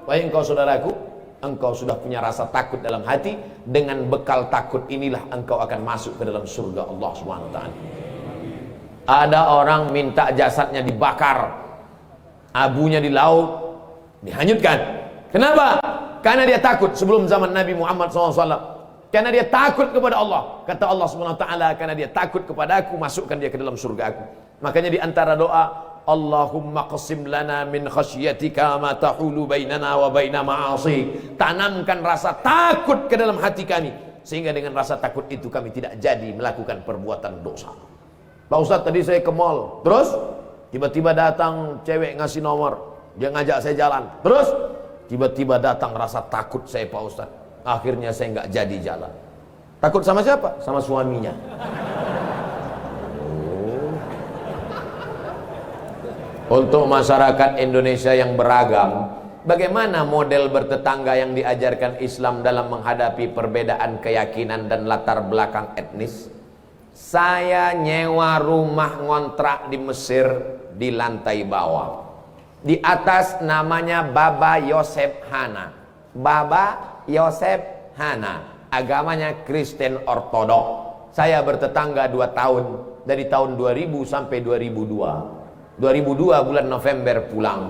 Wahai engkau saudaraku, engkau sudah punya rasa takut dalam hati. Dengan bekal takut inilah engkau akan masuk ke dalam surga Allah SWT. Ada orang minta jasadnya dibakar, abunya di laut, dihanyutkan. Kenapa? Karena dia takut. Sebelum zaman Nabi Muhammad SAW, karena dia takut kepada Allah. Kata Allah SWT, karena dia takut kepada aku, masukkan dia ke dalam surga aku. Makanya di antara doa, Allahumma qasim lana min khasyatika ma tahulu bainana wa baina ma'asik. Tanamkan rasa takut ke dalam hati kami, sehingga dengan rasa takut itu kami tidak jadi melakukan perbuatan dosa. Pak Ustadz, tadi saya ke mall, terus tiba-tiba datang cewek ngasih nomor, dia ngajak saya jalan, terus tiba-tiba datang rasa takut saya, Pak Ustadz. Akhirnya saya nggak jadi jalan. Takut sama siapa? Sama suaminya. Untuk masyarakat Indonesia yang beragam, bagaimana model bertetangga yang diajarkan Islam dalam menghadapi perbedaan keyakinan dan latar belakang etnis? Saya nyewa rumah ngontrak di Mesir di lantai bawah. Di atas namanya Baba Yosef Hana. Baba Yosef Hana, agamanya Kristen Ortodok. Saya bertetangga 2 tahun, dari tahun 2000 sampai 2002. 2002 bulan November pulang.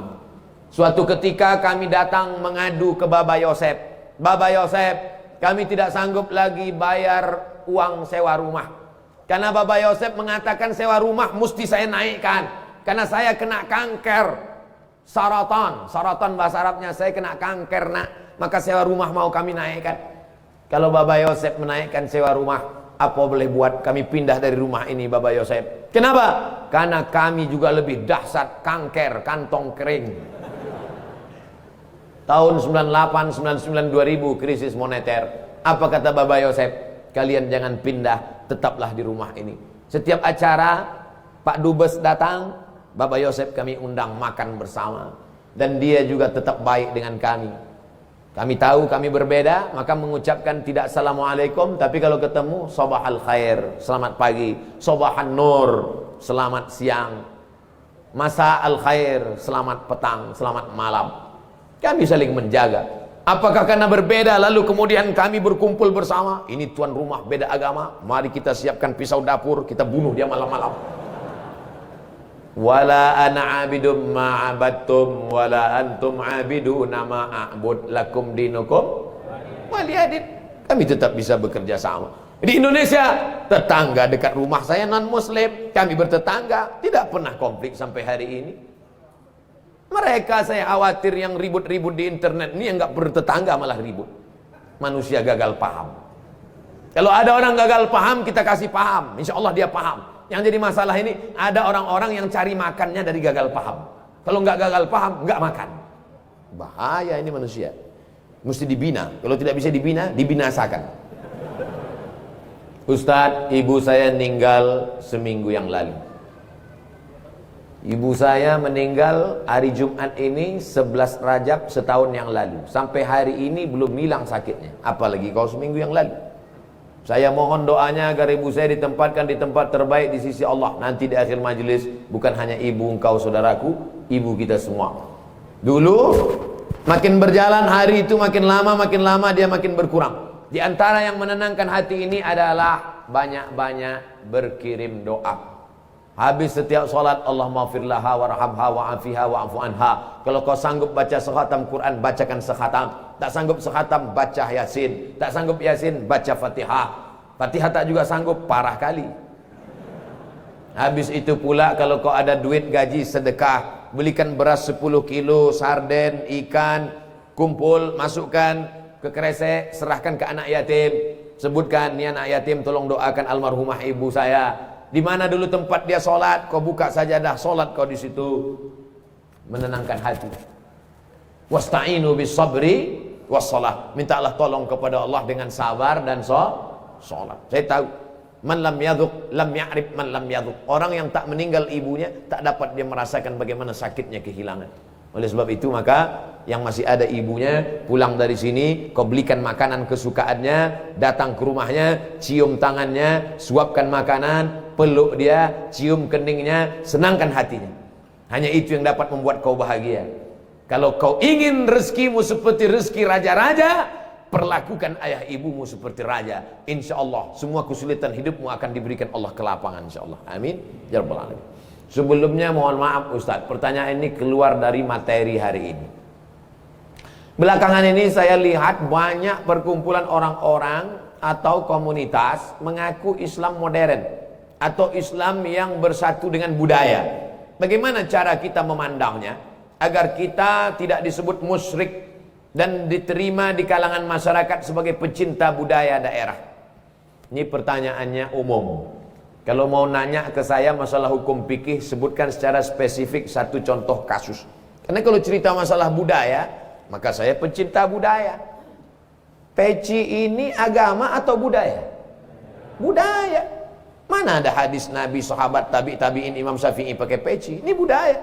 Suatu ketika kami datang mengadu ke Baba Yosef. Baba Yosef, kami tidak sanggup lagi bayar uang sewa rumah. Karena Baba Yosef mengatakan sewa rumah mesti saya naikkan. Karena saya kena kanker. Saratan bahasa Arabnya, saya kena kanker nak. Maka sewa rumah mau kami naikkan. Kalau Baba Yosef menaikkan sewa rumah, apa boleh buat? Kami pindah dari rumah ini, Baba Yosef. Kenapa? Karena kami juga lebih dahsyat kanker kantong kering. Tahun 98, 99, 2000 krisis moneter. Apa kata Baba Yosef? Kalian jangan pindah, tetaplah di rumah ini. Setiap acara Pak Dubes datang, Baba Yosef kami undang makan bersama. Dan dia juga tetap baik dengan kami. Kami tahu kami berbeda, maka mengucapkan tidak assalamualaikum, tapi kalau ketemu sabahal khair, selamat pagi, sabahan nur, selamat siang, masa al khair, selamat petang, selamat malam. Kami saling menjaga. Apakah karena berbeda lalu kemudian kami berkumpul bersama? Ini tuan rumah beda agama, mari kita siapkan pisau dapur, kita bunuh dia malam-malam. Wala ana abidum ma'abadtum wala antum abiduna ma'abud lakum dinukum waliyadin. Kami tetap bisa bekerja sama. Di Indonesia, tetangga dekat rumah saya non muslim, kami bertetangga, tidak pernah konflik sampai hari ini. Mereka saya khawatir yang ribut-ribut di internet ini yang nggak bertetangga malah ribut. Manusia gagal paham. Kalau ada orang gagal paham, kita kasih paham, insya Allah dia paham. Yang jadi masalah ini, ada orang-orang yang cari makannya dari gagal paham. Kalau nggak gagal paham, nggak makan. Bahaya ini manusia. Mesti dibina. Kalau tidak bisa dibina, dibinasakan. Ustadz, ibu saya meninggal seminggu yang lalu. Ibu saya meninggal hari Jumat ini 11 Rajab setahun yang lalu. Sampai hari ini belum hilang sakitnya. Apalagi kalau seminggu yang lalu. Saya mohon doanya agar ibu saya ditempatkan di tempat terbaik di sisi Allah. Nanti di akhir majelis, bukan hanya ibu engkau saudaraku, ibu kita semua. Dulu makin berjalan hari itu makin lama dia makin berkurang. Di antara yang menenangkan hati ini adalah banyak-banyak berkirim doa. Habis setiap solat, Allahumma maghfir laha warhamha wa'afiha wa'fu anha. Kalau kau sanggup baca sekhatam Quran, bacakan sekhatam. Tak sanggup sekhatam, baca Yasin. Tak sanggup Yasin, baca Fatihah. Fatihah tak juga sanggup, parah kali. Habis itu pula kalau kau ada duit gaji sedekah, belikan beras 10 kilo, sarden, ikan, kumpul, masukkan ke kresek, serahkan ke anak yatim. Sebutkan, ni anak yatim tolong doakan almarhumah ibu saya. Di mana dulu tempat dia solat, kau buka sajadah solat kau di situ, menenangkan hati. Wasta'inu bis sabri wassalah. Mintalah tolong kepada Allah dengan sabar dan solat. Saya tahu, man lam yadhuq lam ya'rif man lam yadhuq. Orang yang tak meninggal ibunya tak dapat dia merasakan bagaimana sakitnya kehilangan. Oleh sebab itu maka yang masih ada ibunya, pulang dari sini kau belikan makanan kesukaannya, datang ke rumahnya, cium tangannya, suapkan makanan, peluk dia, cium keningnya, senangkan hatinya. Hanya itu yang dapat membuat kau bahagia. Kalau kau ingin rezekimu seperti rezeki raja-raja, perlakukan ayah ibumu seperti raja. Insya Allah semua kesulitan hidupmu akan diberikan Allah kelapangan, insya Allah. Amin ya rabbal alamin. Sebelumnya mohon maaf Ustadz, pertanyaan ini keluar dari materi hari ini. Belakangan ini saya lihat banyak perkumpulan orang-orang atau komunitas mengaku Islam modern atau Islam yang bersatu dengan budaya. Bagaimana cara kita memandangnya agar kita tidak disebut musyrik dan diterima di kalangan masyarakat sebagai pecinta budaya daerah? Ini pertanyaannya umum. Kalau mau nanya ke saya masalah hukum fikih, sebutkan secara spesifik satu contoh kasus. Karena kalau cerita masalah budaya, maka saya pecinta budaya. Peci ini agama atau budaya? Budaya. Mana ada hadis Nabi, sahabat, tabi'in, Imam Syafi'i pakai peci? Ini budaya.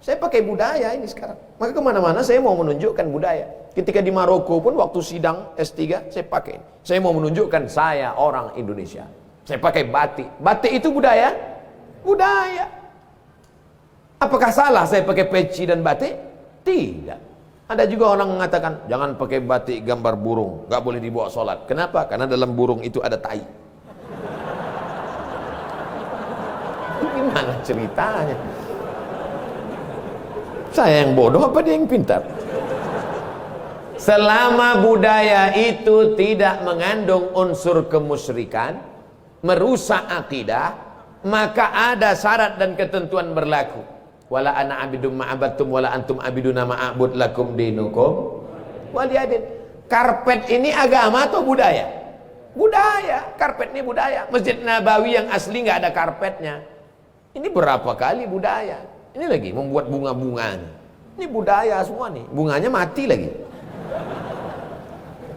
Saya pakai budaya ini sekarang. Maka kemana-mana saya mau menunjukkan budaya. Ketika di Maroko pun waktu sidang S3 saya pakai. Saya mau menunjukkan saya orang Indonesia. Saya pakai batik. Batik itu budaya? Budaya. Apakah salah saya pakai peci dan batik? Tidak. Ada juga orang mengatakan, jangan pakai batik gambar burung, gak boleh dibawa sholat. Kenapa? Karena dalam burung itu ada tai. Gimana ceritanya? Saya yang bodoh apa dia yang pintar? Selama budaya itu tidak mengandung unsur kemusyrikan, merusak akidah, maka ada syarat dan ketentuan berlaku. Wala ana abidum ma'abattum wala antum abiduna ma'abud lakum dinukum waliyadin. Karpet ini agama atau budaya? Budaya. Karpet ini budaya. Masjid Nabawi yang asli nggak ada karpetnya. Ini berapa kali budaya? Ini lagi membuat bunga-bunga. Ini budaya semua nih. Bunganya mati lagi.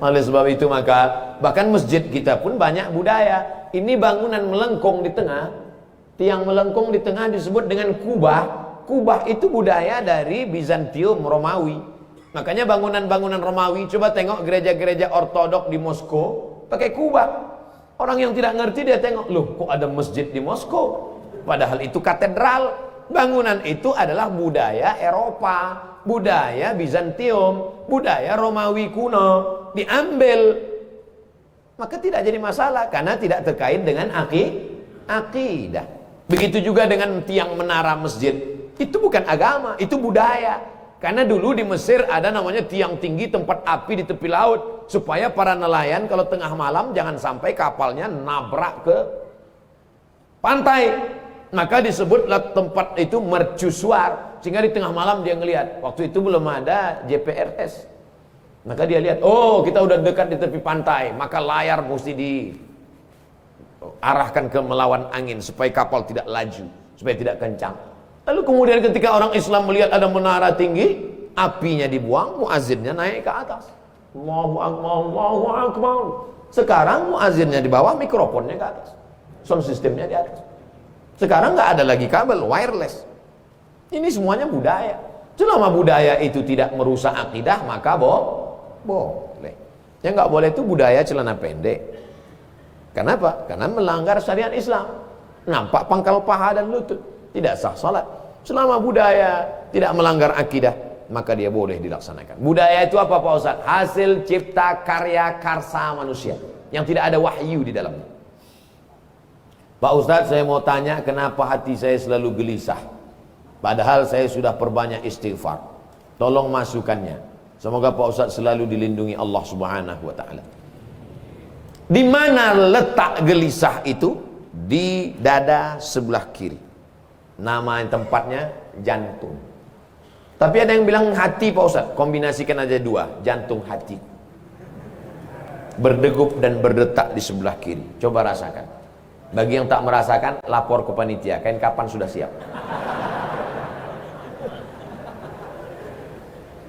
Oleh sebab itu maka bahkan masjid kita pun banyak budaya. Ini bangunan melengkung di tengah. Tiang melengkung di tengah disebut dengan kubah. Kubah itu budaya dari Bizantium, Romawi. Makanya bangunan-bangunan Romawi, coba tengok gereja-gereja ortodok di Moskow pakai kubah. Orang yang tidak ngerti dia tengok, loh kok ada masjid di Moskow? Padahal itu katedral. Bangunan itu adalah budaya Eropa, budaya Bizantium, budaya Romawi kuno. Diambil, maka tidak jadi masalah karena tidak terkait dengan akidah. Begitu juga dengan tiang menara masjid. Itu bukan agama, itu budaya. Karena dulu di Mesir ada namanya tiang tinggi tempat api di tepi laut, supaya para nelayan kalau tengah malam jangan sampai kapalnya nabrak ke pantai. Maka disebutlah tempat itu mercusuar, sehingga di tengah malam dia ngelihat. Waktu itu belum ada GPRS. Maka dia lihat, oh kita udah dekat di tepi pantai, maka layar mesti diarahkan ke melawan angin supaya kapal tidak laju, supaya tidak kencang. Lalu kemudian ketika orang Islam melihat ada menara tinggi, apinya dibuang, muazzinnya naik ke atas. Allahu Akbar, Allahu Akbar. Sekarang muazzinnya di bawah, mikrofonnya ke atas, sound systemnya di atas. Sekarang nggak ada lagi kabel, wireless. Ini semuanya budaya. Selama budaya itu tidak merusak akidah, maka boleh. Yang nggak boleh itu budaya celana pendek. Kenapa? Karena melanggar syariat Islam. Nampak pangkal paha dan lutut, tidak sah salat. Selama budaya tidak melanggar akidah, maka dia boleh dilaksanakan. Budaya itu apa Pak Ustaz? Hasil cipta karya karsa manusia yang tidak ada wahyu di dalamnya. Pak Ustaz, saya mau tanya, kenapa hati saya selalu gelisah? Padahal saya sudah perbanyak istighfar. Tolong masukannya. Semoga Pak Ustaz selalu dilindungi Allah Subhanahu wa taala. Di mana letak gelisah itu? Di dada sebelah kiri. Nama tempatnya jantung. Tapi ada yang bilang hati Pak Ustaz. Kombinasikan aja dua, jantung hati. Berdegup dan berdetak di sebelah kiri. Coba rasakan. Bagi yang tak merasakan, lapor ke panitia. Kain kapan sudah siap.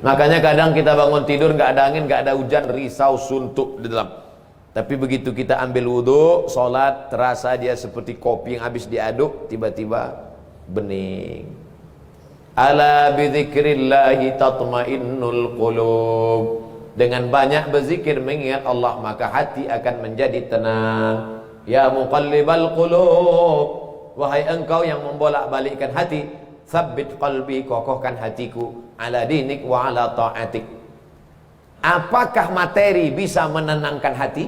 Makanya kadang kita bangun tidur nggak ada angin, nggak ada hujan, risau, suntuk di dalam. Tapi begitu kita ambil wudhu, sholat, terasa dia seperti kopi yang habis diaduk, tiba-tiba bening. Ala bidzikrillahi tatmainnul qulub. Dengan banyak berzikir mengingat Allah, maka hati akan menjadi tenang. Ya muqallibal qulub, wahai engkau yang membolak-balikkan hati, tsabbit qalbi, kokohkan hatiku, ala dinik wa ala ta'atik. Apakah materi bisa menenangkan hati?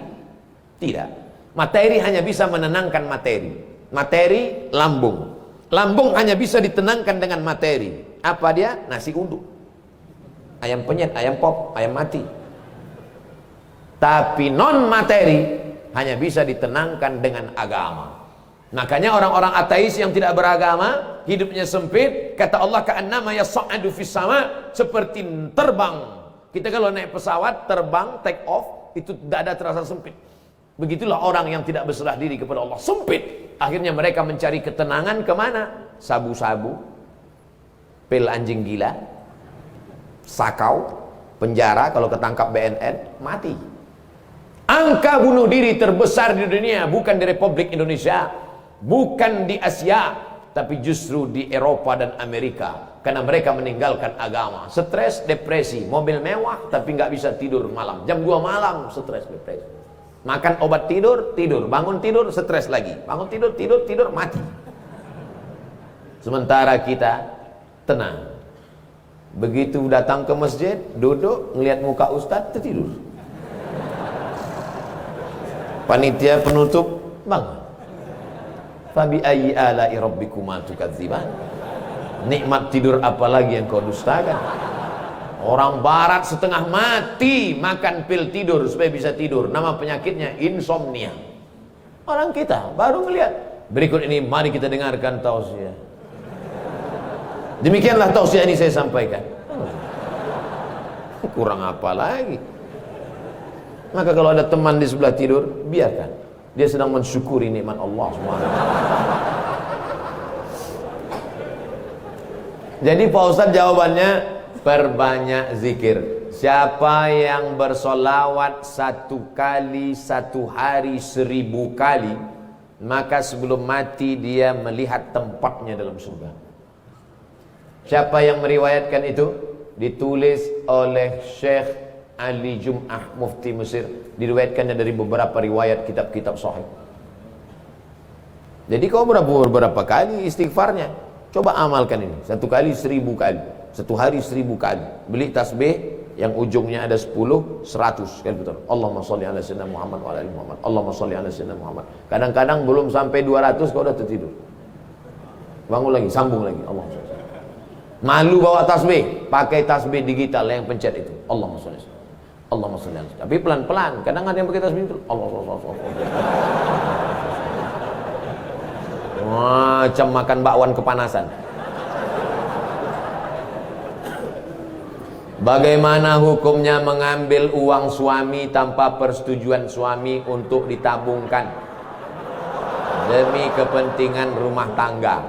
Tidak. Materi hanya bisa menenangkan materi. Materi lambung. Lambung hanya bisa ditenangkan dengan materi. Apa dia? Nasi uduk, ayam penyet, ayam pop, ayam mati. Tapi non materi hanya bisa ditenangkan dengan agama. Makanya orang-orang ateis yang tidak beragama, hidupnya sempit, kata Allah, ka'annama yas'adu fis sama, seperti terbang. Kita kalau naik pesawat, terbang, take off, itu dada terasa sempit. Begitulah orang yang tidak berserah diri kepada Allah, sempit. Akhirnya mereka mencari ketenangan kemana? Sabu-sabu, pil anjing gila, sakau, penjara, kalau ketangkap BNN, mati. Angka bunuh diri terbesar di dunia bukan di Republik Indonesia, bukan di Asia, tapi justru di Eropa dan Amerika. Karena mereka meninggalkan agama. Stres, depresi, mobil mewah tapi nggak bisa tidur malam. Jam 2 malam stres, depresi. Makan obat tidur, tidur. Bangun tidur, stres lagi. Bangun tidur, tidur, mati. Sementara kita tenang. Begitu datang ke masjid, duduk, ngelihat muka ustadz, tidur. Panitia penutup, bangun. Fabi ayyi ala'i rabbikuma tukadziban. Nikmat tidur apa lagi yang kau dustakan? Orang barat setengah mati makan pil tidur supaya bisa tidur. Nama penyakitnya insomnia. Orang kita baru melihat. Berikut ini mari kita dengarkan tausiah. Demikianlah tausiah ini saya sampaikan. Kurang apa lagi? Maka kalau ada teman di sebelah tidur, biarkan. Dia sedang mensyukuri nikmat Allah SWT. Jadi Pak Ustadz jawabannya, perbanyak zikir. Siapa yang bersolawat 1 kali 1 hari 1000 kali, maka sebelum mati dia melihat tempatnya dalam surga. Siapa yang meriwayatkan itu? Ditulis oleh Syekh Ali Jum'ah, mufti Mesir. Diriwayatkannya dari beberapa riwayat kitab-kitab sahih. Jadi kau berapa kali istighfarnya? Coba amalkan ini. 1 kali 1000 kali, 1 hari 1000 kali. Beli tasbih yang ujungnya ada 10, 100 kali betul. Allahumma sholli ala sayyidina Muhammad wa ala ali Muhammad. Allahumma sholli ala sayyidina Muhammad. Kadang-kadang belum sampai 200 kau udah tertidur. Bangun lagi, sambung lagi. Allahumma sholli. Malu bawa tasbih, pakai tasbih digital yang pencet itu. Allahumma sholli. Allahumma sholli. Tapi pelan-pelan. Kadang ada yang pakai tasbih itu. Allah. Macam makan bakwan kepanasan. Bagaimana hukumnya mengambil uang suami tanpa persetujuan suami untuk ditabungkan demi kepentingan rumah tangga?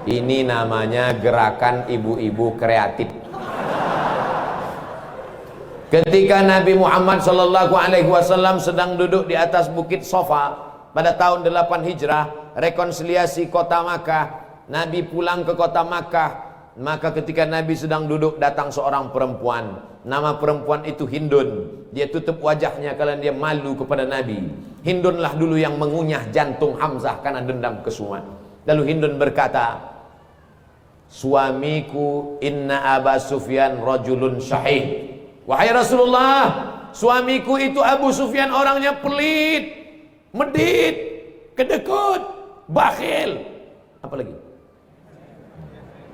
Ini namanya gerakan ibu-ibu kreatif. Ketika Nabi Muhammad SAW sedang duduk di atas bukit Sofa pada tahun 8 Hijrah, rekonsiliasi kota Makkah, Nabi pulang ke kota Makkah. Maka ketika Nabi sedang duduk, datang seorang perempuan. Nama perempuan itu Hindun. Dia tutup wajahnya karena dia malu kepada Nabi. Hindunlah dulu yang mengunyah jantung Hamzah karena dendam kesumat. Lalu Hindun berkata, suamiku inna Aba Sufyan rajulun syahih. Wahai Rasulullah, suamiku itu Abu Sufyan orangnya pelit, medit, kedekut, bakhil. Apa lagi?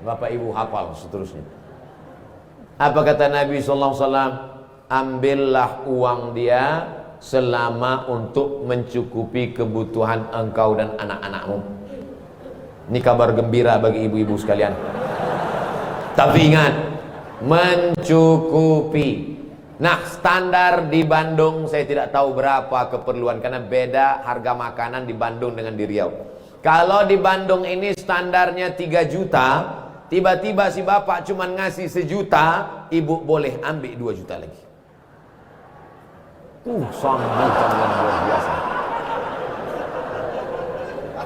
Bapak ibu hafal seterusnya. Apa kata Nabi SAW? Ambillah uang dia selama untuk mencukupi kebutuhan engkau dan anak-anakmu. Ini kabar gembira bagi ibu-ibu sekalian. Tapi ingat, mencukupi. Nah, standar di Bandung saya tidak tahu berapa keperluan, karena beda harga makanan di Bandung dengan di Riau. Kalau di Bandung ini standarnya 3 juta, tiba-tiba si bapak cuma ngasih 1 juta, ibu boleh ambil 2 juta lagi. Sambutan yang luar biasa.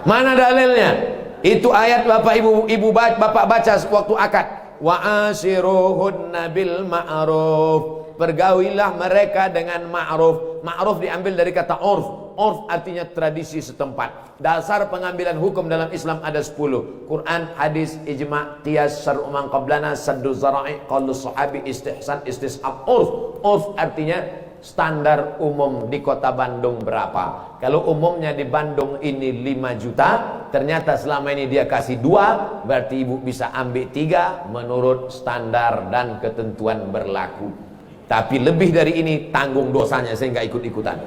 Mana dalilnya? Itu ayat bapak ibu bapak baca waktu akad. Wa ashiruhunna bil ma'ruf. Pergaulilah mereka dengan ma'ruf. Ma'ruf diambil dari kata urf. Urf artinya tradisi setempat. Dasar pengambilan hukum dalam Islam ada 10. Quran, hadis, ijma', qiyas, syar'u man qablana, saddu zara'i, qaulu sahabi, istihsan, istishab. Urf. Urf artinya standar umum di kota Bandung berapa. Kalau umumnya di Bandung ini 5 juta, ternyata selama ini dia kasih 2, berarti ibu bisa ambil 3 menurut standar dan ketentuan berlaku. Tapi lebih dari ini tanggung dosanya, saya nggak ikut-ikutan.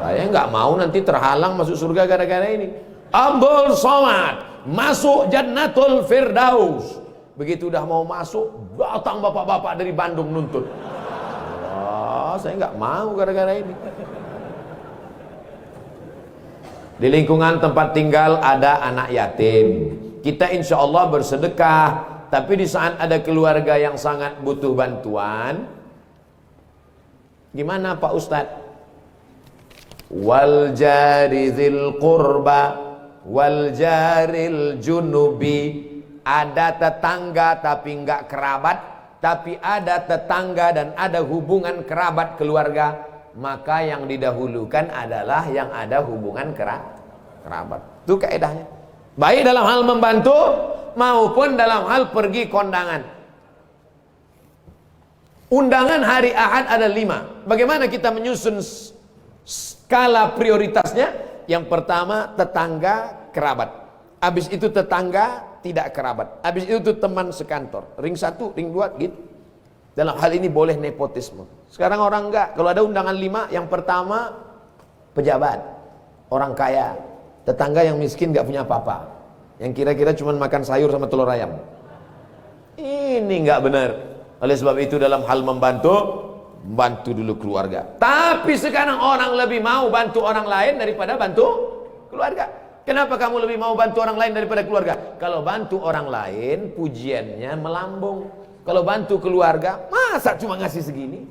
Saya nggak mau nanti terhalang masuk surga gara-gara ini. Abdul Somad masuk Jannatul Firdaus. Begitu udah mau masuk, datang bapak-bapak dari Bandung nuntut. Wah, saya nggak mau gara-gara ini. Di lingkungan tempat tinggal ada anak yatim. Kita insya Allah bersedekah. Tapi di saat ada keluarga yang sangat butuh bantuan, gimana Pak Ustadz? Wal jari dzil qurba wal jaril junubi. Ada tetangga tapi enggak kerabat, tapi ada tetangga dan ada hubungan kerabat keluarga, maka yang didahulukan adalah yang ada hubungan kerabat. Itu kaedahnya. Baik dalam hal membantu maupun dalam hal pergi kondangan. Undangan hari Ahad ada 5. Bagaimana kita menyusun skala prioritasnya? Yang pertama tetangga kerabat. Habis itu tetangga tidak kerabat. Habis itu teman sekantor. Ring 1, ring 2 gitu. Dalam hal ini boleh nepotisme. Sekarang orang enggak. Kalau ada undangan 5, yang pertama pejabat, orang kaya, tetangga yang miskin enggak punya apa-apa, yang kira-kira cuma makan sayur sama telur ayam. Ini enggak benar. Oleh sebab itu dalam hal membantu dulu keluarga. Tapi sekarang orang lebih mau bantu orang lain daripada bantu keluarga. Kenapa kamu lebih mau bantu orang lain daripada keluarga? Kalau bantu orang lain pujiannya melambung. Kalau bantu keluarga, masa cuma ngasih segini?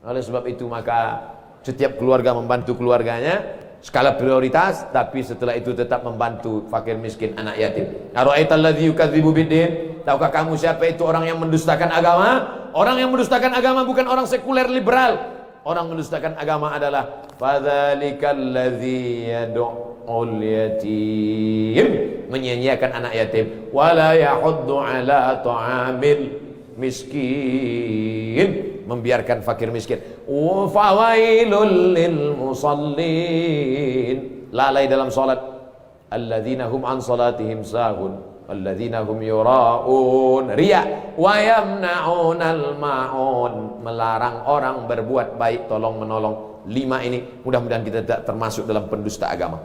Oleh sebab itu maka setiap keluarga membantu keluarganya skala prioritas, tapi setelah itu tetap membantu fakir miskin, anak yatim. Ara'aital ladzi yukadzibu biddin? Tahukah kamu siapa itu orang yang mendustakan agama? Orang yang mendustakan agama bukan orang sekuler liberal. Orang mendustakan agama adalah fadzalikal ladzi yad'ul yatim, menyia-nyiakan anak yatim, wala yahuddu ala ta'amil miskin, membiarkan fakir miskin. Wa fawailul lil musallin, lalai dalam salat. Alladzina hum an salatihim sahun alladzina hum yura'un, riya, wa yamna'unal ma'un, melarang orang berbuat baik, tolong menolong. 5 ini mudah-mudahan kita tidak termasuk dalam pendusta agama.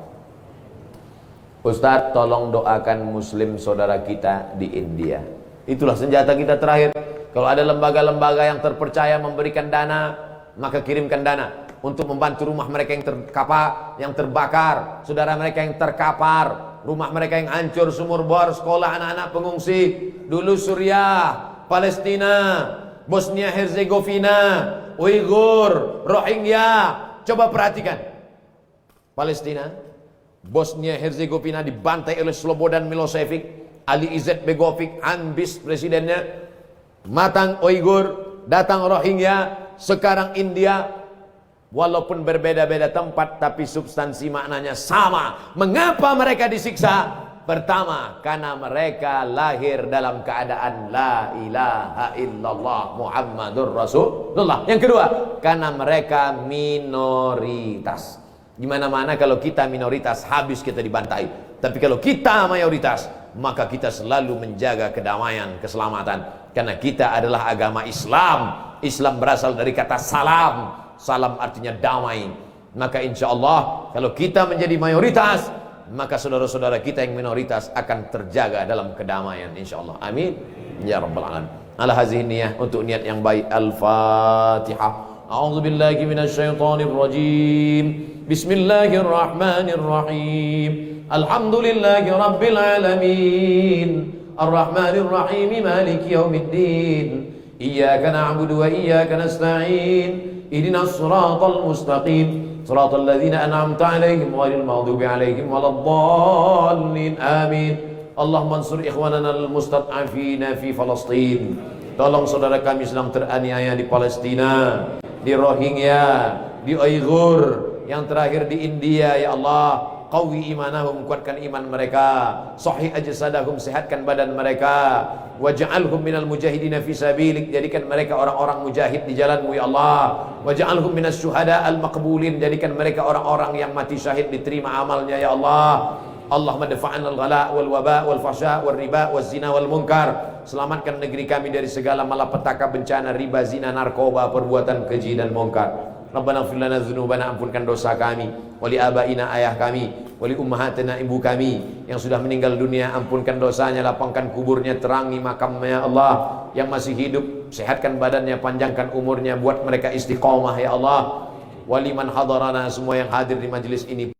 Ustaz, tolong doakan muslim saudara kita di India. Itulah senjata kita terakhir. Kalau ada lembaga-lembaga yang terpercaya memberikan dana, maka kirimkan dana untuk membantu rumah mereka yang terbakar, saudara mereka yang terkapar, rumah mereka yang hancur, sumur bor, sekolah anak-anak pengungsi. Dulu Suriah, Palestina, Bosnia Herzegovina, Uighur, Rohingya. Coba perhatikan. Palestina, Bosnia Herzegovina dibantai oleh Slobodan Milosevic, Ali Izzet Begovic, Anbis presidennya, matang Uighur, datang Rohingya, sekarang India. Walaupun berbeda-beda tempat, tapi substansi maknanya sama. Mengapa mereka disiksa? Pertama, karena mereka lahir dalam keadaan la ilaha illallah Muhammadur Rasulullah. Yang kedua, karena mereka minoritas. Gimana-mana kalau kita minoritas, habis kita dibantai. Tapi kalau kita mayoritas, maka kita selalu menjaga kedamaian, keselamatan. Karena kita adalah agama Islam. Islam berasal dari kata salam. Salam artinya damai. Maka insya Allah kalau kita menjadi mayoritas, maka saudara-saudara kita yang minoritas akan terjaga dalam kedamaian insya Allah. Amin ya rabbal alamin. Ala hazihi niyah, untuk niat yang baik. Al-Fatihah. A'udzu billahi minasyaitonir rajim. Bismillahirrahmanirrahim. Alhamdulillahi rabbil alamin. Arrahmanir rahim, maliki yaumiddin. Iyyaka na'budu wa iyyaka nasta'in. Ihdinas siratal mustaqim, siratal ladzina an'amta 'alaihim ghairil maghdubi 'alaihim waladdallin. Amin. Allahumma ansur ikhwanana al-mustad'afina fi Palestin. Tolong saudara kami sedang teraniaya di Palestina, di Rohingya, di Uighur, yang terakhir di India. Ya Allah, qawi imanahum, kuatkan iman mereka. Sahih ajsadahum, sehatkan badan mereka. Waj'alhum minal mujahidina fi sabilik, jadikan mereka orang-orang mujahid di jalanmu ya Allah. Waj'alhum minas syuhada al-maqbulin, jadikan mereka orang-orang yang mati syahid, diterima amalnya ya Allah. Allahumma dafa'na al-ghala wal waba wal fahsya wal riba wal zina wal munkar. Selamatkan negeri kami dari segala malapetaka, bencana, riba, zina, narkoba, perbuatan keji dan munkar. Rabbana ighfir lana dzunubana, ampunkan dosa kami, wali abaina, ayah kami, wali ummahatina, ibu kami yang sudah meninggal dunia, ampunkan dosanya, lapangkan kuburnya, terangi makamnya Allah. Yang masih hidup, sehatkan badannya, panjangkan umurnya, buat mereka istiqomah ya Allah. Wali man hadarana, semua yang hadir di majelis ini.